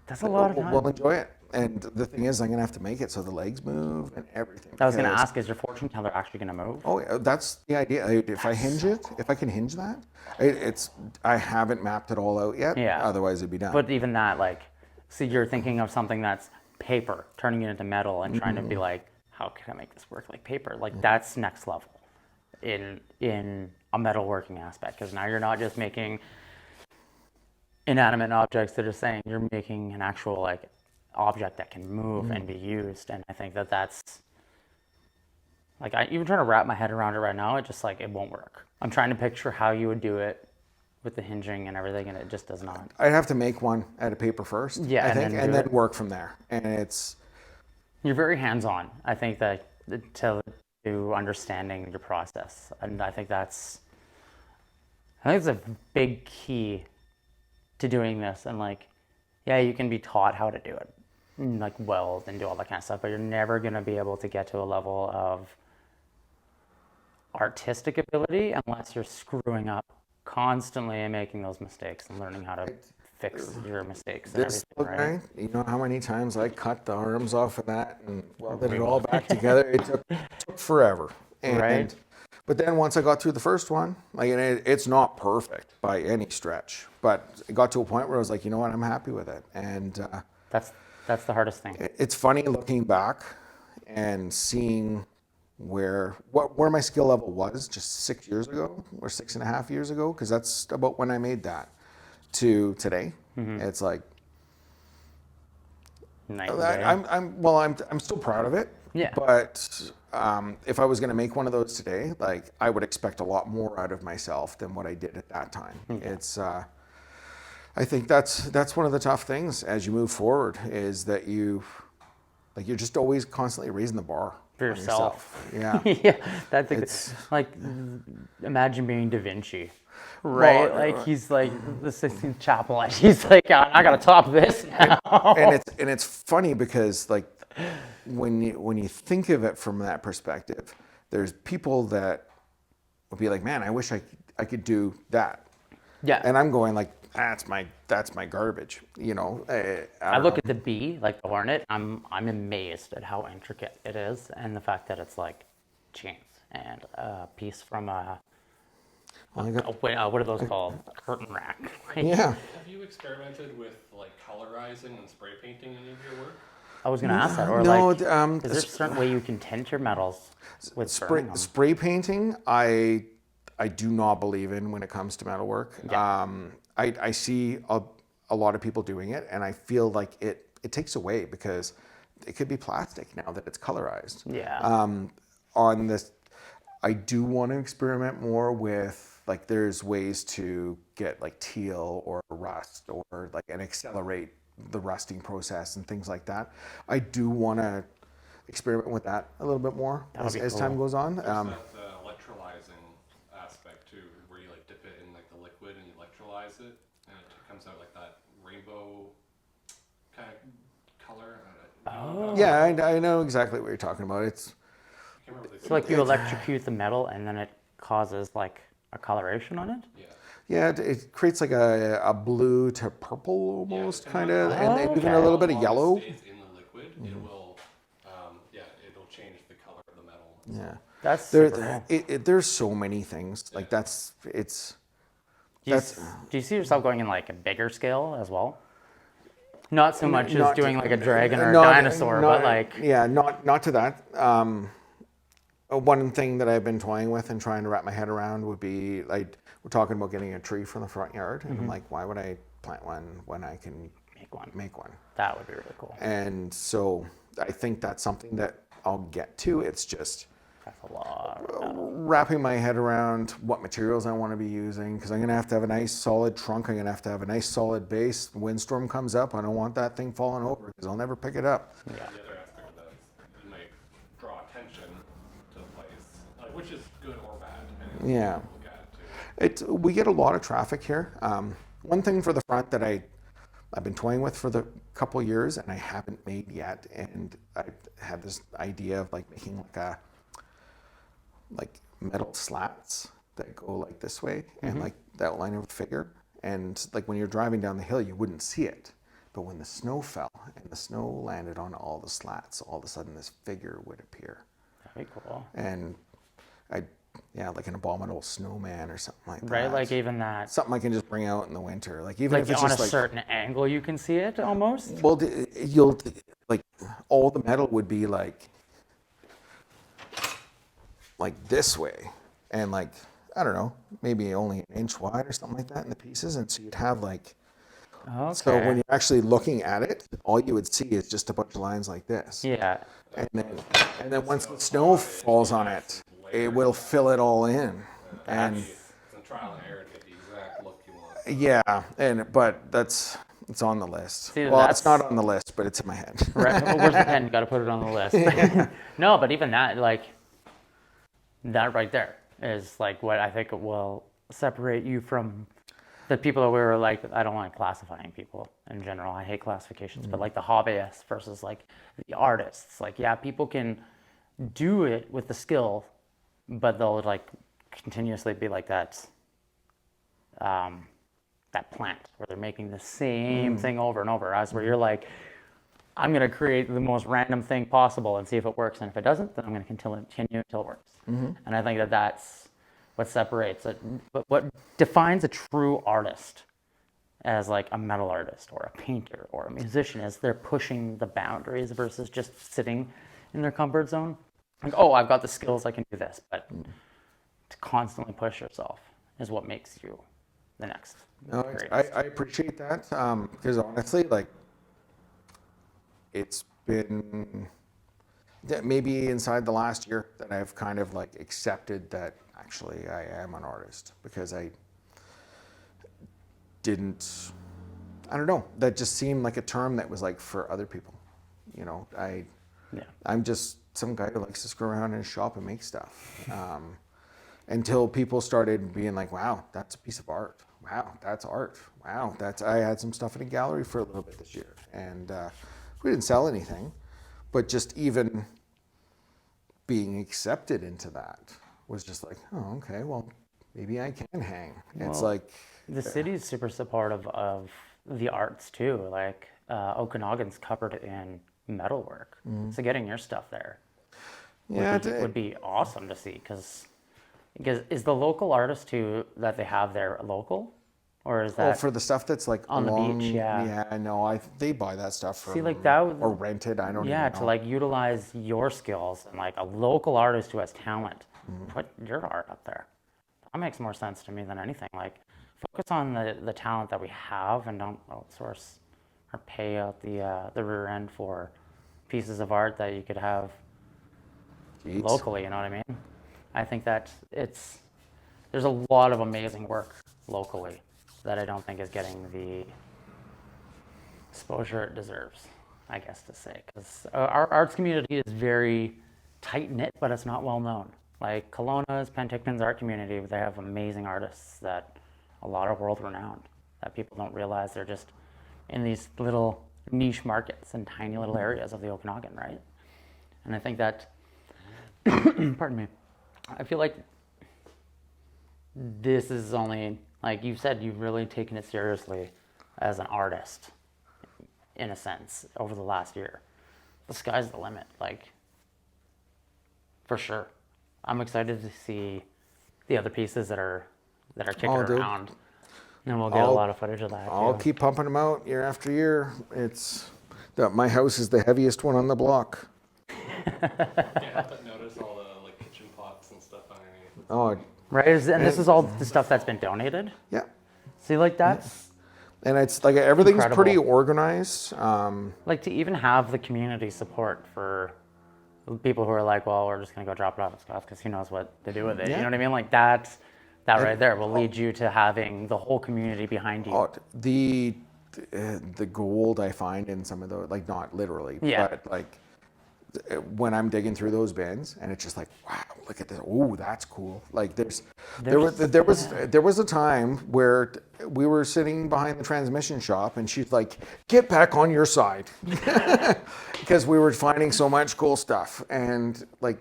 That's a lot of time. we'll enjoy it. And the thing is, I'm going to have to make it so the legs move and everything. I was going to ask, is your fortune teller actually going to move? Oh, yeah, that's the idea. If I hinge it, if I can hinge that, I haven't mapped it all out yet. Yeah. Otherwise, it'd be done. But even that, like, so you're thinking of something that's paper, turning it into metal and trying to be like, how can I make this work like paper? Like that's next level in a metalworking aspect. Because now you're not just making inanimate objects that are saying, you're making an actual like object that can move and be used. And I think that's like, I even trying to wrap my head around it right now, it just like, it won't work. I'm trying to picture how you would do it with the hinging and everything, and it just does not. I'd have to make one out of paper first, Yeah, I think, and then work from there. And you're very hands-on. I think that to understanding your process, and I think it's a big key to doing this. And like, yeah, you can be taught how to do it, and like weld and do all that kind of stuff, but you're never gonna be able to get to a level of artistic ability unless you're screwing up constantly and making those mistakes and learning how to fix your mistakes and this everything, right? you know how many times I cut the arms off of that and welded it all back together? It took forever. Right. But then once I got through the first one, like it's not perfect by any stretch, but it got to a point where I was like, you know what, I'm happy with it. And That's the hardest thing. it's funny looking back and seeing where my skill level was just 6 years ago or 6.5 years ago, because that's about when I made that, to today. It's like Night and day. I'm still proud of it. Yeah. But if I was going to make one of those today, like I would expect a lot more out of myself than what I did at that time. It's I think that's one of the tough things as you move forward is that you're just always constantly raising the bar For on yourself. Yeah. Yeah, that's like imagine being Da Vinci, right? Well, like he's like the Sistine Chapel, and he's like, I gotta top this now. and it's funny because like when you think of it from that perspective, there's people that will be like, man, I wish I could do that. Yeah. And I'm going like, that's my garbage. You know, I don't look know. at the bee, like the hornet. I'm amazed at how intricate it is, and the fact that it's like chains and a piece from a I got, what are those called? Curtain rack. Like, yeah. Have you experimented with like colorizing and spray painting any of your work? I was gonna ask that, or No, like, is there a certain way you can tint your metals with burning them? spray painting. I do not believe in when it comes to metalwork. Yeah. I see a lot of people doing it, and I feel like it takes away because it could be plastic now that it's colorized. Yeah. On this, I do want to experiment more with like there's ways to get like teal or rust or like and accelerate the rusting process and things like that. I do want to experiment with that a little bit more That would as be time cool. goes on. There's that electrolyzing aspect too, where you like dip it in like the liquid and you electrolyze it, and it comes out like that rainbow kind of color. Oh. Yeah, I know exactly what you're talking about. It's I can't remember So like you electrocute the metal, and then it causes like a coloration on it. Yeah. yeah, it creates like a blue to purple almost kind of, and even a Okay. little bit of How long yellow. it stays in the liquid, it will, it'll change the color of the metal. Yeah, That's super cool. there's so many things like it's. Do you, That's do you see yourself going in like a bigger scale as well? Not so much as not doing like a dragon or a not- dinosaur, not- but like yeah, not to that. One thing that I've been toying with and trying to wrap my head around would be like we're talking about getting a tree from the front yard, and I'm like, why would I plant one when I can make one? that would be really cool. And so I think that's something that I'll get to. It's just That's a lot. wrapping my head around what materials I want to be using because I'm going to have a nice solid trunk. I'm going to have a nice solid base. Windstorm comes up, I don't want that thing falling over because I'll never pick it up. The other aspect of that is you might draw attention to the place, like, which is good or bad, depending on Yeah. how you look at it too. We get a lot of traffic here. One thing for the front that I've been toying with for the couple years and I haven't made yet, and I had this idea of like making like metal slats that go like this way and like the outline of a figure. And like when you're driving down the hill, you wouldn't see it. But when the snow fell and the snow landed on all the slats, all of a sudden this figure would appear. That'd be cool. And like an abominable snowman or something like that. Right, like even that, Something I can just bring out in the winter. Like even if like it's on a just like, certain angle, you can see it almost. well, you'll like all the metal would be like this way, and like I don't know, maybe only an inch wide or something like that in the pieces, and so you'd have like. Okay. So when you're actually looking at it, all you would see is just a bunch of lines like this. Yeah. And then once the snow falls on it, it will fill it all in. And It's a trial and error to get the exact look you want. but it's on the list. See, Well, it's that's- not on the list, but it's in my head. Right. Well, where's the pen? Got to put it on the list. No, but even that, like, that right there is like what I think will separate you from the people that we were like, I don't like classifying people in general. I hate classifications, but like the hobbyists versus like the artists. Like, yeah, people can do it with the skill, but they'll like continuously be like that plant where they're making the same thing over and over. As where you're like, I'm going to create the most random thing possible and see if it works. And if it doesn't, then I'm going to continue until it works. And I think that that's what separates it. But what defines a true artist as like a metal artist or a painter or a musician is they're pushing the boundaries versus just sitting in their comfort zone. Like, oh, I've got the skills, I can do this. But to constantly push yourself is what makes you the next. No, I appreciate that because honestly, like, it's been maybe inside the last year that I've kind of like accepted that actually I am an artist because I don't know, that just seemed like a term that was like for other people. You know, I'm just some guy who likes to screw around in his shop and make stuff. Until people started being like, wow, that's a piece of art. Wow, that's art. Wow, I had some stuff in a gallery for a little bit this year. And we didn't sell anything, but just even being accepted into that was just like, oh, okay, well, maybe I can hang. It's Well, like, the city's super supportive of the arts too. Like Okanagan's covered in metalwork, so getting your stuff there yeah, would be awesome to see. Because is the local artist too that they have there local, or is well, that for the stuff that's like on the along, beach? Yeah. yeah, no, they buy that stuff See, from, like that would, or rent it. I don't yeah, even to know. like utilize your skills and like a local artist who has talent, put your art up there. That makes more sense to me than anything. Like, focus on the talent that we have and don't outsource or pay out the rear end for pieces of art that you could have Jeez. locally. You know what I mean? I think that there's a lot of amazing work locally that I don't think is getting the exposure it deserves, I guess to say, because our arts community is very tight knit, but it's not well known. Like Kelowna's, Penticton's art community, they have amazing artists that a lot of world renowned that people don't realize they're just in these little niche markets and tiny little areas of the Okanagan, right? And I think that, pardon me, I feel like this is only, like you said, you've really taken it seriously as an artist, in a sense, over the last year. The sky's the limit, like, for sure. I'm excited to see the other pieces that are kicking Oh, dude. around, and we'll get a lot of footage of that I'll too. keep pumping them out year after year. My house is the heaviest one on the block. Can't help but notice all the like kitchen pots and stuff underneath. Oh, Right, and this is all the stuff that's been donated. yeah. See, like that's And it's like everything's Incredible. pretty organized. like to even have the community support for people who are like, well, we're just gonna go drop it off at Scott's because who knows what to do with it. You Yeah. know what I mean? Like that right there will lead you to having the whole community behind you. Oh, the gold I find in some of those, like not literally, Yeah. but like when I'm digging through those bins, and it's just like, wow, look at this. Oh, that's cool. Like there was a time where we were sitting behind the transmission shop, and she's like, get back on your side, because we were finding so much cool stuff, and like,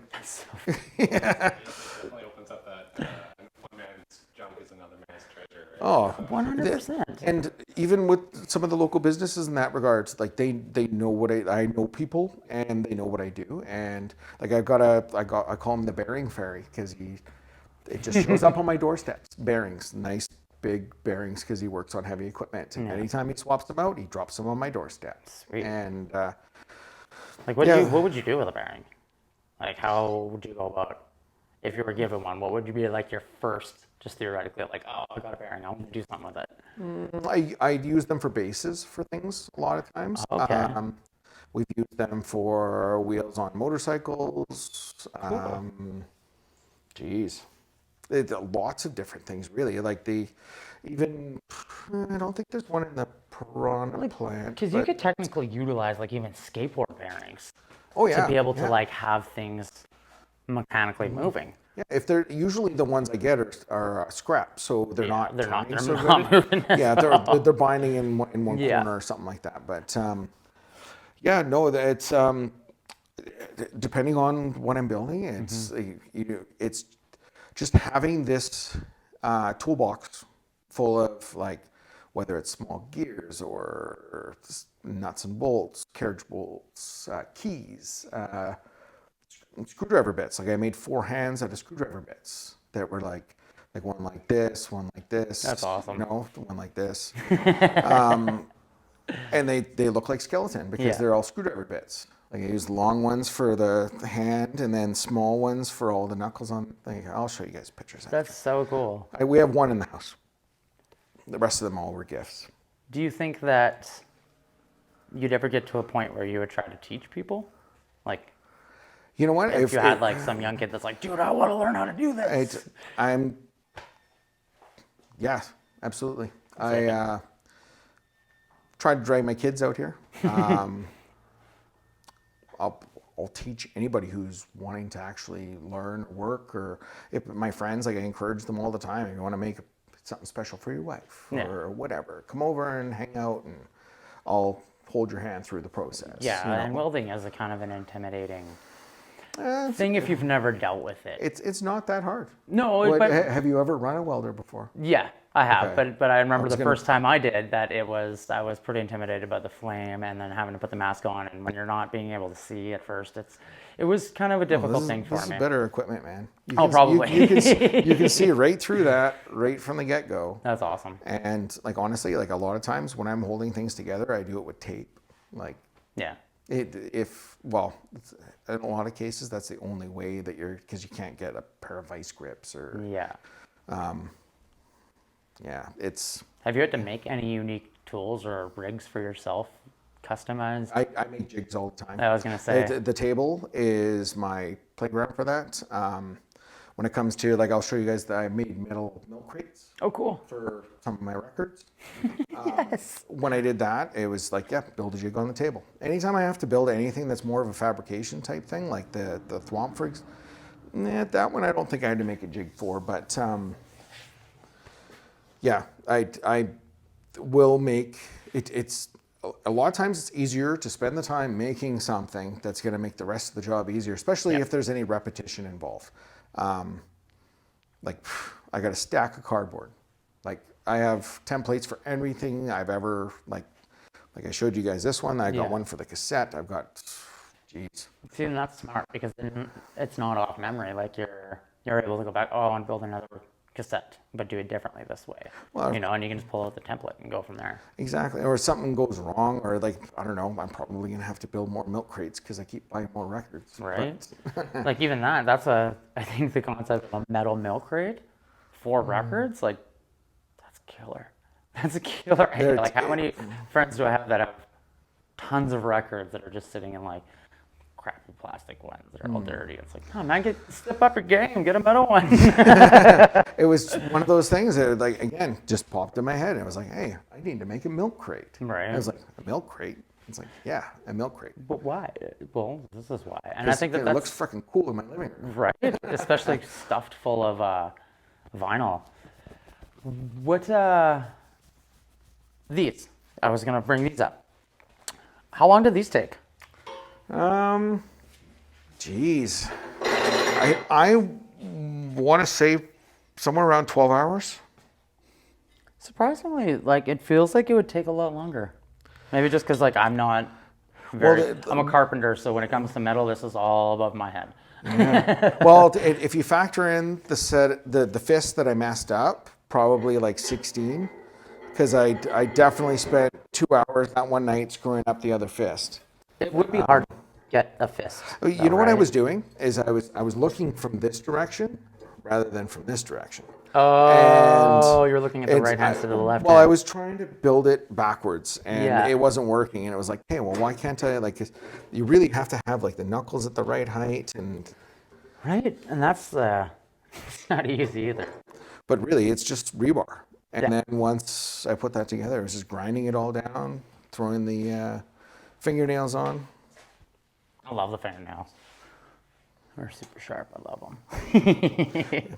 Definitely opens up that one man's junk is another man's treasure. Right? oh, 100%. And even with some of the local businesses in that regards, like they know what I know people, and they know what I do, and like I call him the bearing fairy because it just shows up on my doorsteps. Bearings, nice big bearings, because he works on heavy equipment, and anytime he swaps them out, he drops them on my doorstep. Sweet. And Like what Yeah. what would you do with a bearing? Like how would you go about if you were given one? What would you be like your first, just theoretically, like, oh, I got a bearing, I want to do something with it. I use them for bases for things a lot of times. Okay. We've used them for wheels on motorcycles. Geez, lots of different things really. Like I don't think there's one in the Piranha plant. Because you but- could technically utilize like even skateboard bearings oh yeah, to be able to yeah. like have things mechanically moving. Yeah, if they're usually the ones I get are scrap, so they're not. They're not. turning They're so not good. moving. As Yeah, well. they're binding in one Yeah. corner or something like that. But yeah, no, it's depending on what I'm building, it's just having this toolbox full of like whether it's small gears or nuts and bolts, carriage bolts, keys. Screwdriver bits. Like I made 4 hands out of screwdriver bits that were like one like this, one like this. That's awesome. You know, one like this. And they look like skeleton because Yeah. they're all screwdriver bits. Like I used long ones for the hand and then small ones for all the knuckles on. I'll show you guys pictures. That's so cool. We have one in the house. The rest of them all were gifts. Do you think that you'd ever get to a point where you would try to teach people? Like You know what? if you had like some young kid that's like, dude, I want to learn how to do this. Yeah, absolutely. I tried to drag my kids out here. I'll teach anybody who's wanting to actually learn, work, or if my friends, like I encourage them all the time. If you want to make something special for your wife or whatever, come over and hang out, and I'll hold your hand through the process. Yeah, you know? and welding is a kind of an intimidating thing if you've never dealt with it. It's not that hard. No, What, but have you ever run a welder before? yeah, I have. Okay. But I remember was the gonna- first time I did that, I was pretty intimidated by the flame and then having to put the mask on, and when you're not being able to see at first, it was kind of a difficult thing for This me. is better equipment, man. Probably. You can see right through that, right from the get-go. That's awesome. And like honestly, like a lot of times when I'm holding things together, I do it with tape. Like Yeah. in a lot of cases, that's the only way that because you can't get a pair of vice grips or Yeah. yeah, it's. Have you had to make any unique tools or rigs for yourself, customized? I make jigs all the time. I was gonna say. The table is my playground for that. When it comes to like, I'll show you guys that I made metal milk crates Oh, cool. for some of my records. Yes. When I did that, it was like, yeah, build a jig on the table. Anytime I have to build anything that's more of a fabrication type thing, like the thwomp frigs, that one I don't think I had to make a jig for. But yeah, I will make it. It's a lot of times it's easier to spend the time making something that's going to make the rest of the job easier, especially if there's any repetition involved. Like I got a stack of cardboard. Like I have templates for everything I've ever like I showed you guys this one. I got one for the cassette. I've got, geez. See, and that's smart because then it's not off memory. Like you're able to go back. Oh, I want to build another cassette, but do it differently this way. Well, and you can just pull out the template and go from there. Exactly. Or something goes wrong, or like I don't know. I'm probably gonna have to build more milk crates because I keep buying more records. Right. Like even that. I think the concept of a metal milk crate for records, like that's killer. That's a killer idea. Like how many friends do I have that have tons of records that are just sitting in like crappy plastic ones that are all dirty? It's like, oh man, step up your game, get a metal one. It was one of those things that like again just popped in my head. I was like, hey, I need to make a milk crate. Right. I was like, a milk crate? It's like, yeah, a milk crate. But why? Well, this is why. And I think it that looks freaking cool in my living room. right, especially stuffed full of vinyl. What these? I was gonna bring these up. How long did these take? Geez, I want to say somewhere around 12 hours. Surprisingly, like it feels like it would take a lot longer. Maybe just because like I'm not very. I'm a carpenter, so when it comes to metal, this is all above my head. Well, if you factor in the fist that I messed up, probably like 16, because I definitely spent 2 hours that one night screwing up the other fist. It would be hard to get a fist. You know what I was doing is I was looking from this direction rather than from this direction. Oh, you're looking at the right hand instead of the left Well, hand. I was trying to build it backwards, and it wasn't working. And it was like, hey, well, why can't I? Like, 'cause you really have to have like the knuckles at the right height, and Right, and that's it's not easy either. but really, it's just rebar. And then once I put that together, I was just grinding it all down, throwing the fingernails on. I love the fingernails. They're super sharp. I love them.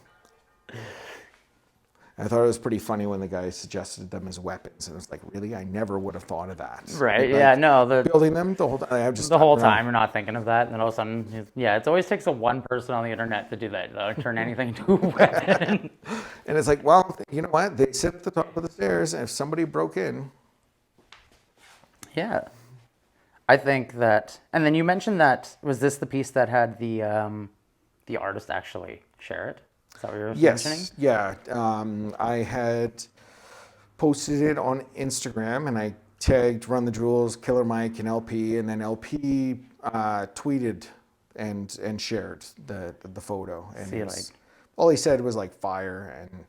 I thought it was pretty funny when the guy suggested them as weapons, and it was like, really, I never would have thought of that. Right? Like, yeah. No. building them the whole time. I just The whole time you're not thinking of that, and then all of a sudden, it always takes one person on the internet to do that, though, turn anything into a weapon. And it's like, well, you know what? They sit at the top of the stairs, and if somebody broke in, Yeah. I think that, and then you mentioned that, was this the piece that had the artist actually share it? Is that what you were mentioning? Yeah. I had posted it on Instagram, and I tagged Run the Jewels, Killer Mike, and LP, and then LP tweeted and shared the photo. And See, all he said was like fire, and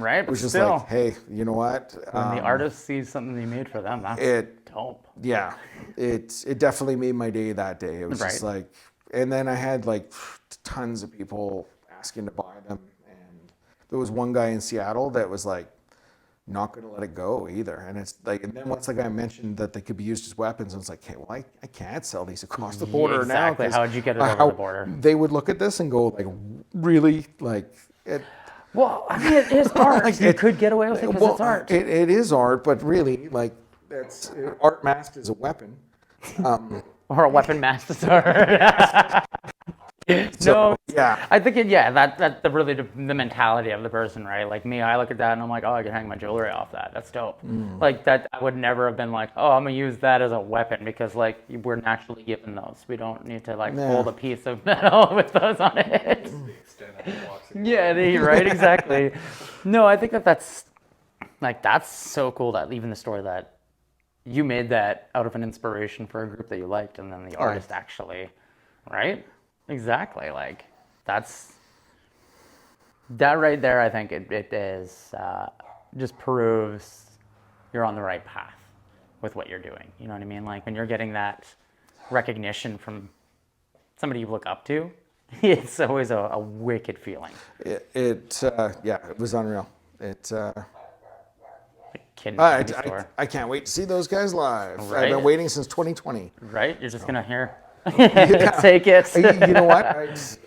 right, it was just still, like, hey, you know what? when the artist sees something you made for them, that's dope. Yeah, it definitely made my day that day. It was just like, and then I had like tons of people asking to buy them, and there was one guy in Seattle that was like not going to let it go either. And it's like, and then once the guy mentioned that they could be used as weapons, I was like, hey, well, I can't sell these across the border now. Exactly. How would you get it over the border? They would look at this and go like, really, like it. Well, I mean, it is art. Like You could get away with it because it's art. It is art, but really, like, that's art masked as a weapon. Or a weapon masked as art. No, yeah. I think that's the mentality of the person, right? Like me, I look at that and I'm like, oh, I can hang my jewelry off that. That's dope. Like that, I would never have been like, oh, I'm gonna use that as a weapon because like we're naturally given those. We don't need to like Yeah. hold a piece of metal with those on it. The extent of the boxing. Yeah, right, exactly. No, I think that's so cool that even the story that you made that out of an inspiration for a group that you liked, and then the artist actually, right? Exactly. Like that right there. I think it is just proves you're on the right path with what you're doing. You know what I mean? Like when you're getting that recognition from somebody you look up to, it's always a wicked feeling. It was unreal. Kid in the candy I store, I can't wait to see those guys live. I've Right? been waiting since 2020. right? You're just gonna hear take it. You know what?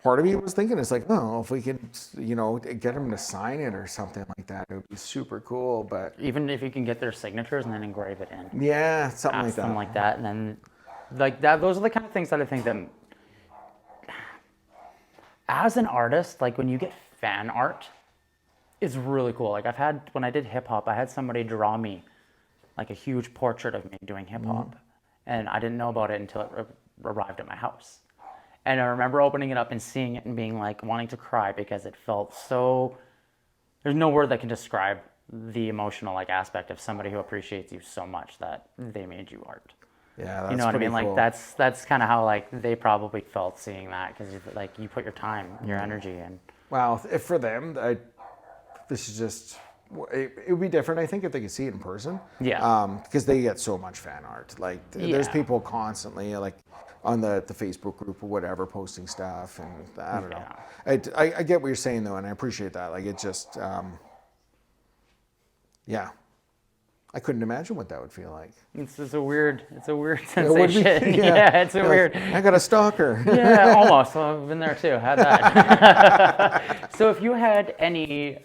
Part of me was thinking, it's like, oh, if we could, get them to sign it or something like that, it would be super cool. But Even if you can get their signatures and then engrave it in. yeah, something like Ask them that. like that, and then like that. Those are the kind of things that I think that, as an artist, like when you get fan art, it's really cool. Like when I did hip hop, I had somebody draw me like a huge portrait of me doing hip hop, and I didn't know about it until it arrived at my house. And I remember opening it up and seeing it and being like wanting to cry because it felt so. There's no word that can describe the emotional like aspect of somebody who appreciates you so much that they made you art. Yeah, that's You know what I pretty mean? cool. Like that's kind of how like they probably felt seeing that because like you put your time, your energy, and Well, if for them, this is just. It would be different, I think, if they could see it in person. Yeah. Because they get so much fan art. Like, there's Yeah. people constantly, like, on the Facebook group or whatever, posting stuff, and I don't know. I get what you're saying though, and I appreciate that. Like, it just, yeah, I couldn't imagine what that would feel like. it's a weird It would be- sensation. Yeah, it's a You're weird. like, I got a stalker. Yeah, almost. I've been there too. Had that. So if you had any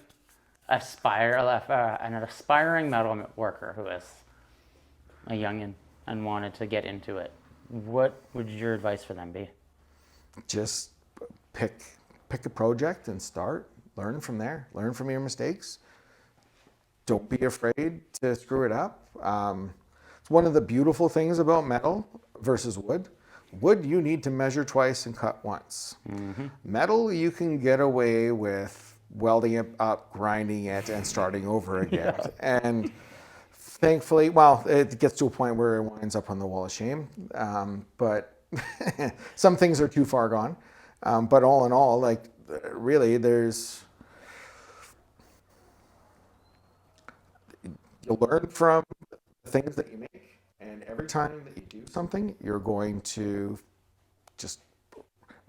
an aspiring metal worker who is a youngin and wanted to get into it, what would your advice for them be? Just pick a project and start. Learn from there. Learn from your mistakes. Don't be afraid to screw it up. It's one of the beautiful things about metal versus wood. Wood, you need to measure twice and cut once. Metal, you can get away with welding it up, grinding it, and starting over again. And thankfully, well, it gets to a point where it winds up on the wall of shame. But some things are too far gone. But all in all, like, really, you learn from the things that you make, and every time that you do something, you're going to just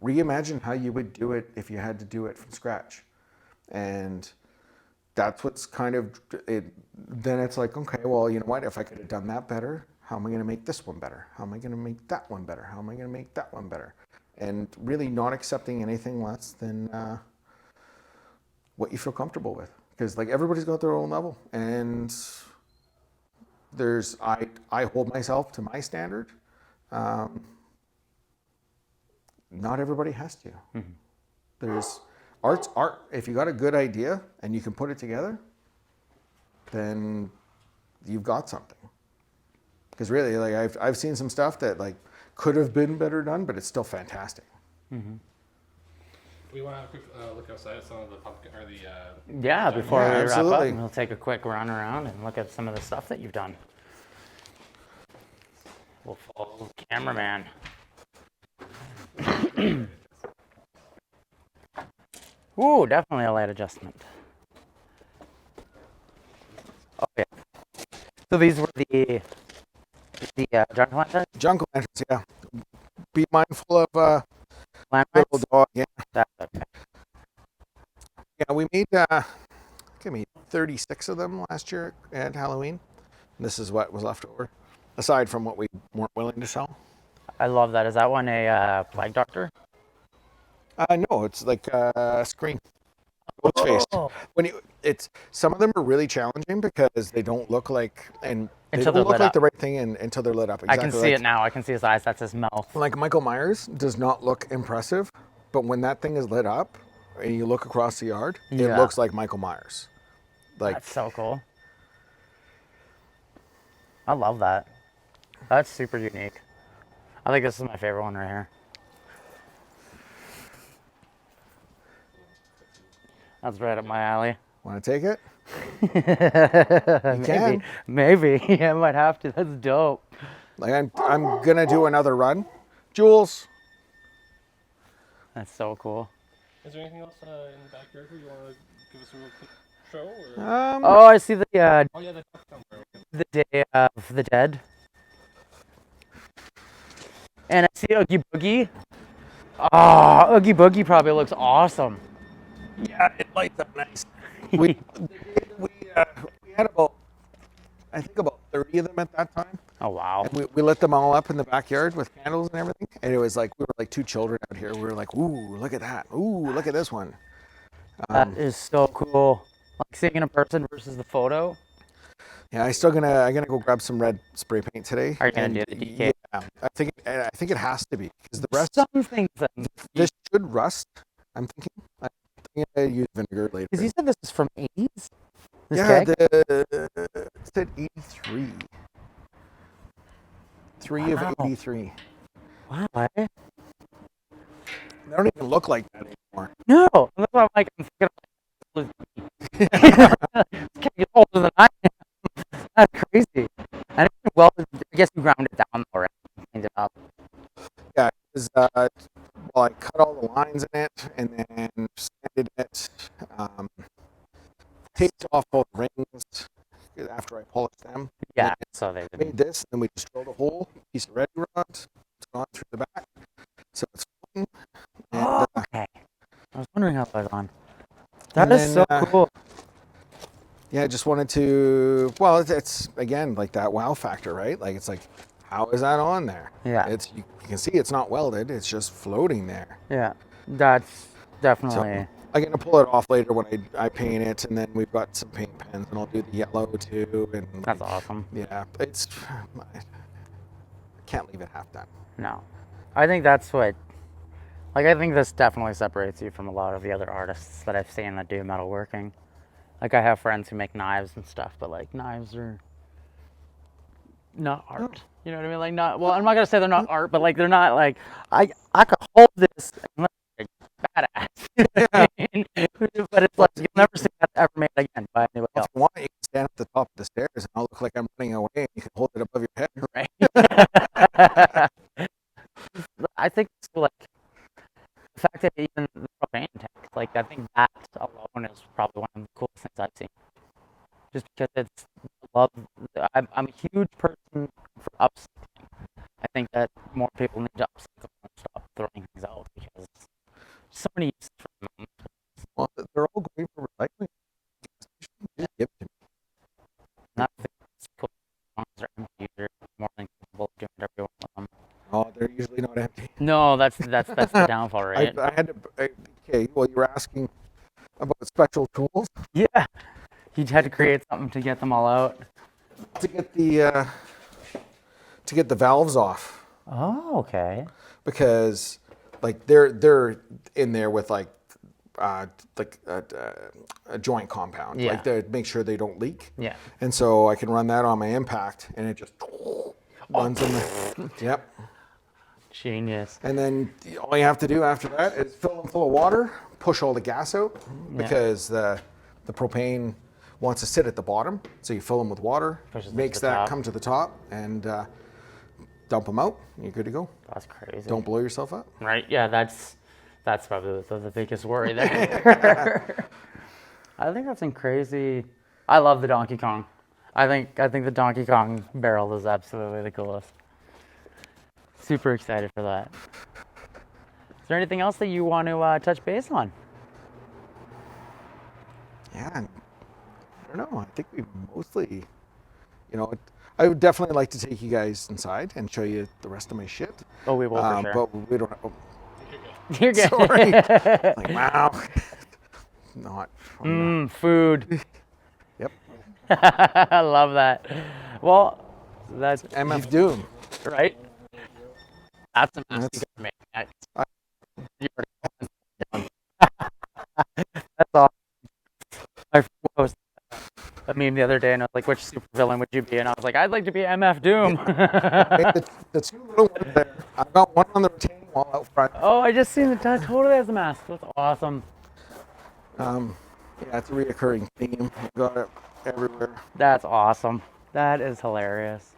reimagine how you would do it if you had to do it from scratch. And that's what's kind of it. Then it's like, okay, well, you know what? If I could have done that better, how am I going to make this one better? How am I going to make that one better? How am I going to make that one better? And really not accepting anything less than what you feel comfortable with, because like everybody's got their own level, and I hold myself to my standard. Not everybody has to. There's art's art. If you got a good idea and you can put it together, then you've got something. Because really, like I've seen some stuff that like could have been better done, but it's still fantastic. We want to have a quick look outside at some of the pumpkin or the. Yeah, before Yeah, we wrap up, absolutely. we'll take a quick run around and look at some of the stuff that you've done. We'll follow the cameraman. Ooh, definitely a light adjustment. Okay. So these were the junk lanterns? Jungle lanterns, yeah. Be mindful of Landmines? little dog. Yeah, That's okay. yeah. We made 36 of them last year at Halloween. And this is what was left over, aside from what we weren't willing to sell. I love that. Is that one a flag doctor? No, it's like a screen. Ghost faced. Oh. When you, it's some of them are really challenging because they don't look like, and they Until don't they're look lit like up. the right thing until they're lit up. I Exactly. can see it now. I can see his eyes. That's his mouth. Like Michael Myers does not look impressive, but when that thing is lit up and you look across the yard, it Yeah. looks like Michael Myers. Like, That's so cool. I love that. That's super unique. I think this is my favorite one right here. That's right up my alley. want to take it? You can. Maybe. Yeah, I might have to. That's dope. Like I'm gonna do another run. Jules. That's so cool. Is there anything else in the backyard here you want to give us a real quick show? Or? Oh, I see Oh yeah, the the Day of the Dead. And I see Oogie Boogie. Oh, Oogie Boogie probably looks awesome. Yeah, it lights up nice. We had about, I think about 30 of them at that time. Oh, wow. And we lit them all up in the backyard with candles and everything. And it was like, we were like two children out here. We were like, ooh, look at that. Ooh, look at this one. That is so cool. Like seeing in a person versus the photo. Yeah, I'm gonna go grab some red spray paint today. Are you gonna And do the DK? Yeah, I think it has to be because the rest, Some things that, this should rust. I'm thinking I use vinegar later. because you said this is from 80s? This Yeah, keg? it said 83. 3 Wow. of 83. Wow, eh? They don't even look like that anymore. No, that's why I'm like, I'm thinking of this keg is older than I am. That's crazy. I didn't, well, I guess you ground it down though, right? Cleaned it up. Yeah, because well, I cut all the lines in it and then sanded it. Taped off both rings after I polished them. Yeah, so they Made didn't. this, and then we just drilled a hole, piece of red rod. It's gone through the back, so it's fine. And, Oh, okay. I was wondering how that was on. And That is so then, cool. yeah, I just wanted to. Well, it's again like that wow factor, right? Like it's like, how is that on there? Yeah. It's you can see it's not welded. It's just floating there. Yeah, that's So definitely. I'm gonna pull it off later when I paint it, and then we've got some paint pens, and I'll do the yellow too. And That's awesome. yeah, it's. I can't leave it half done. No, I think that's what. Like, I think this definitely separates you from a lot of the other artists that I've seen that do metalworking. Like, I have friends who make knives and stuff, but like knives are not art. You know what I mean? Like, not. Well, I'm not gonna say they're not art, but like they're not like I could hold this and look like badass. You know what I mean? But it's like you'll never see that ever made again by anybody If else. you want, you can stand at the top of the stairs, and I'll look like I'm running away, and you can hold it above your head. Right. I think it's like the fact that even the propane tank, like I think that alone is probably one of the coolest things I've seen. Just because it's love. I'm a huge person for upcycling. I think that more people need to upcycle and stop throwing things out because so many uses for them. Well, they're all going for recycling. Just give it to me. And I think it's cool. As long as they're empty, they're more than capable of doing whatever you want with them. Oh, they're usually not empty. No, that's the downfall, right? I had to. Okay, well, you were asking about special tools Yeah. You had to create something to get them all out. to get the valves off Oh, okay. because like they're in there with like a joint compound, Yeah. like to make sure they don't leak. Yeah. And so I can run that on my impact, and it just runs in the. Yep. Genius. And then all you have to do after that is fill them full of water, push all the gas out because the propane wants to sit at the bottom. So you fill them with water, Pushes them makes to the that top. come to the top, and dump them out. You're good to go. That's crazy. Don't blow yourself up. Right? Yeah, that's probably the biggest worry there. I think that's crazy. I love the Donkey Kong. I think the Donkey Kong barrel is absolutely the coolest. Super excited for that. Is there anything else that you want to touch base on? Yeah, I don't know. I think we mostly, I would definitely like to take you guys inside and show you the rest of my shit. Oh, we will for sure. But we don't. Oh, You're good. sorry. Like wow. not. I'm not. Food. Yep. I love that. Well, that's MF Doom. right. That's a mess you That's- gotta make. That's, I- you already- that's awesome. I posted a meme the other day, and I was like, "Which supervillain would you be?" And I was like, "I'd like to be MF Doom." Hey, the two little ones there. I've got one on the retaining wall out front. Oh, I just seen it. That totally has a mask. That's awesome. Yeah, it's a reoccurring theme. I've got it everywhere. That's awesome. That is hilarious.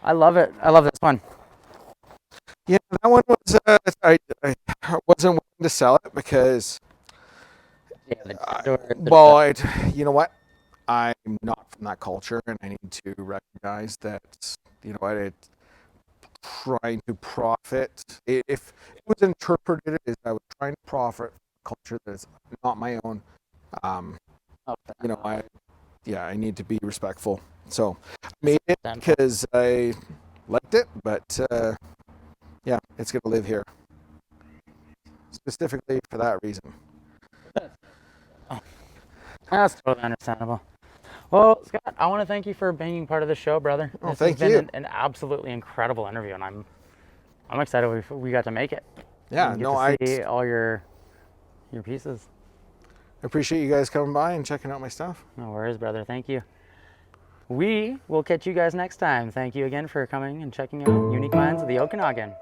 I love it. I love this one. Yeah, that one was. I wasn't willing to sell it because, Yeah, well, you know what? I'm not from that culture, and I need to recognize that. You know what? It's trying to profit. If it was interpreted as I was trying to profit from a culture that is not my own, you know, I need to be respectful. So I made it because I liked it, but yeah, it's gonna live here specifically for that reason. That's totally understandable. Well, Scott, I want to thank you for being part of the show, brother. Oh, This thank has you. been an absolutely incredible interview, and I'm excited we got to make it. Yeah, And get no, to I see all your pieces. appreciate you guys coming by and checking out my stuff. No worries, brother. Thank you. We will catch you guys next time. Thank you again for coming and checking out Unique Minds of the Okanagan.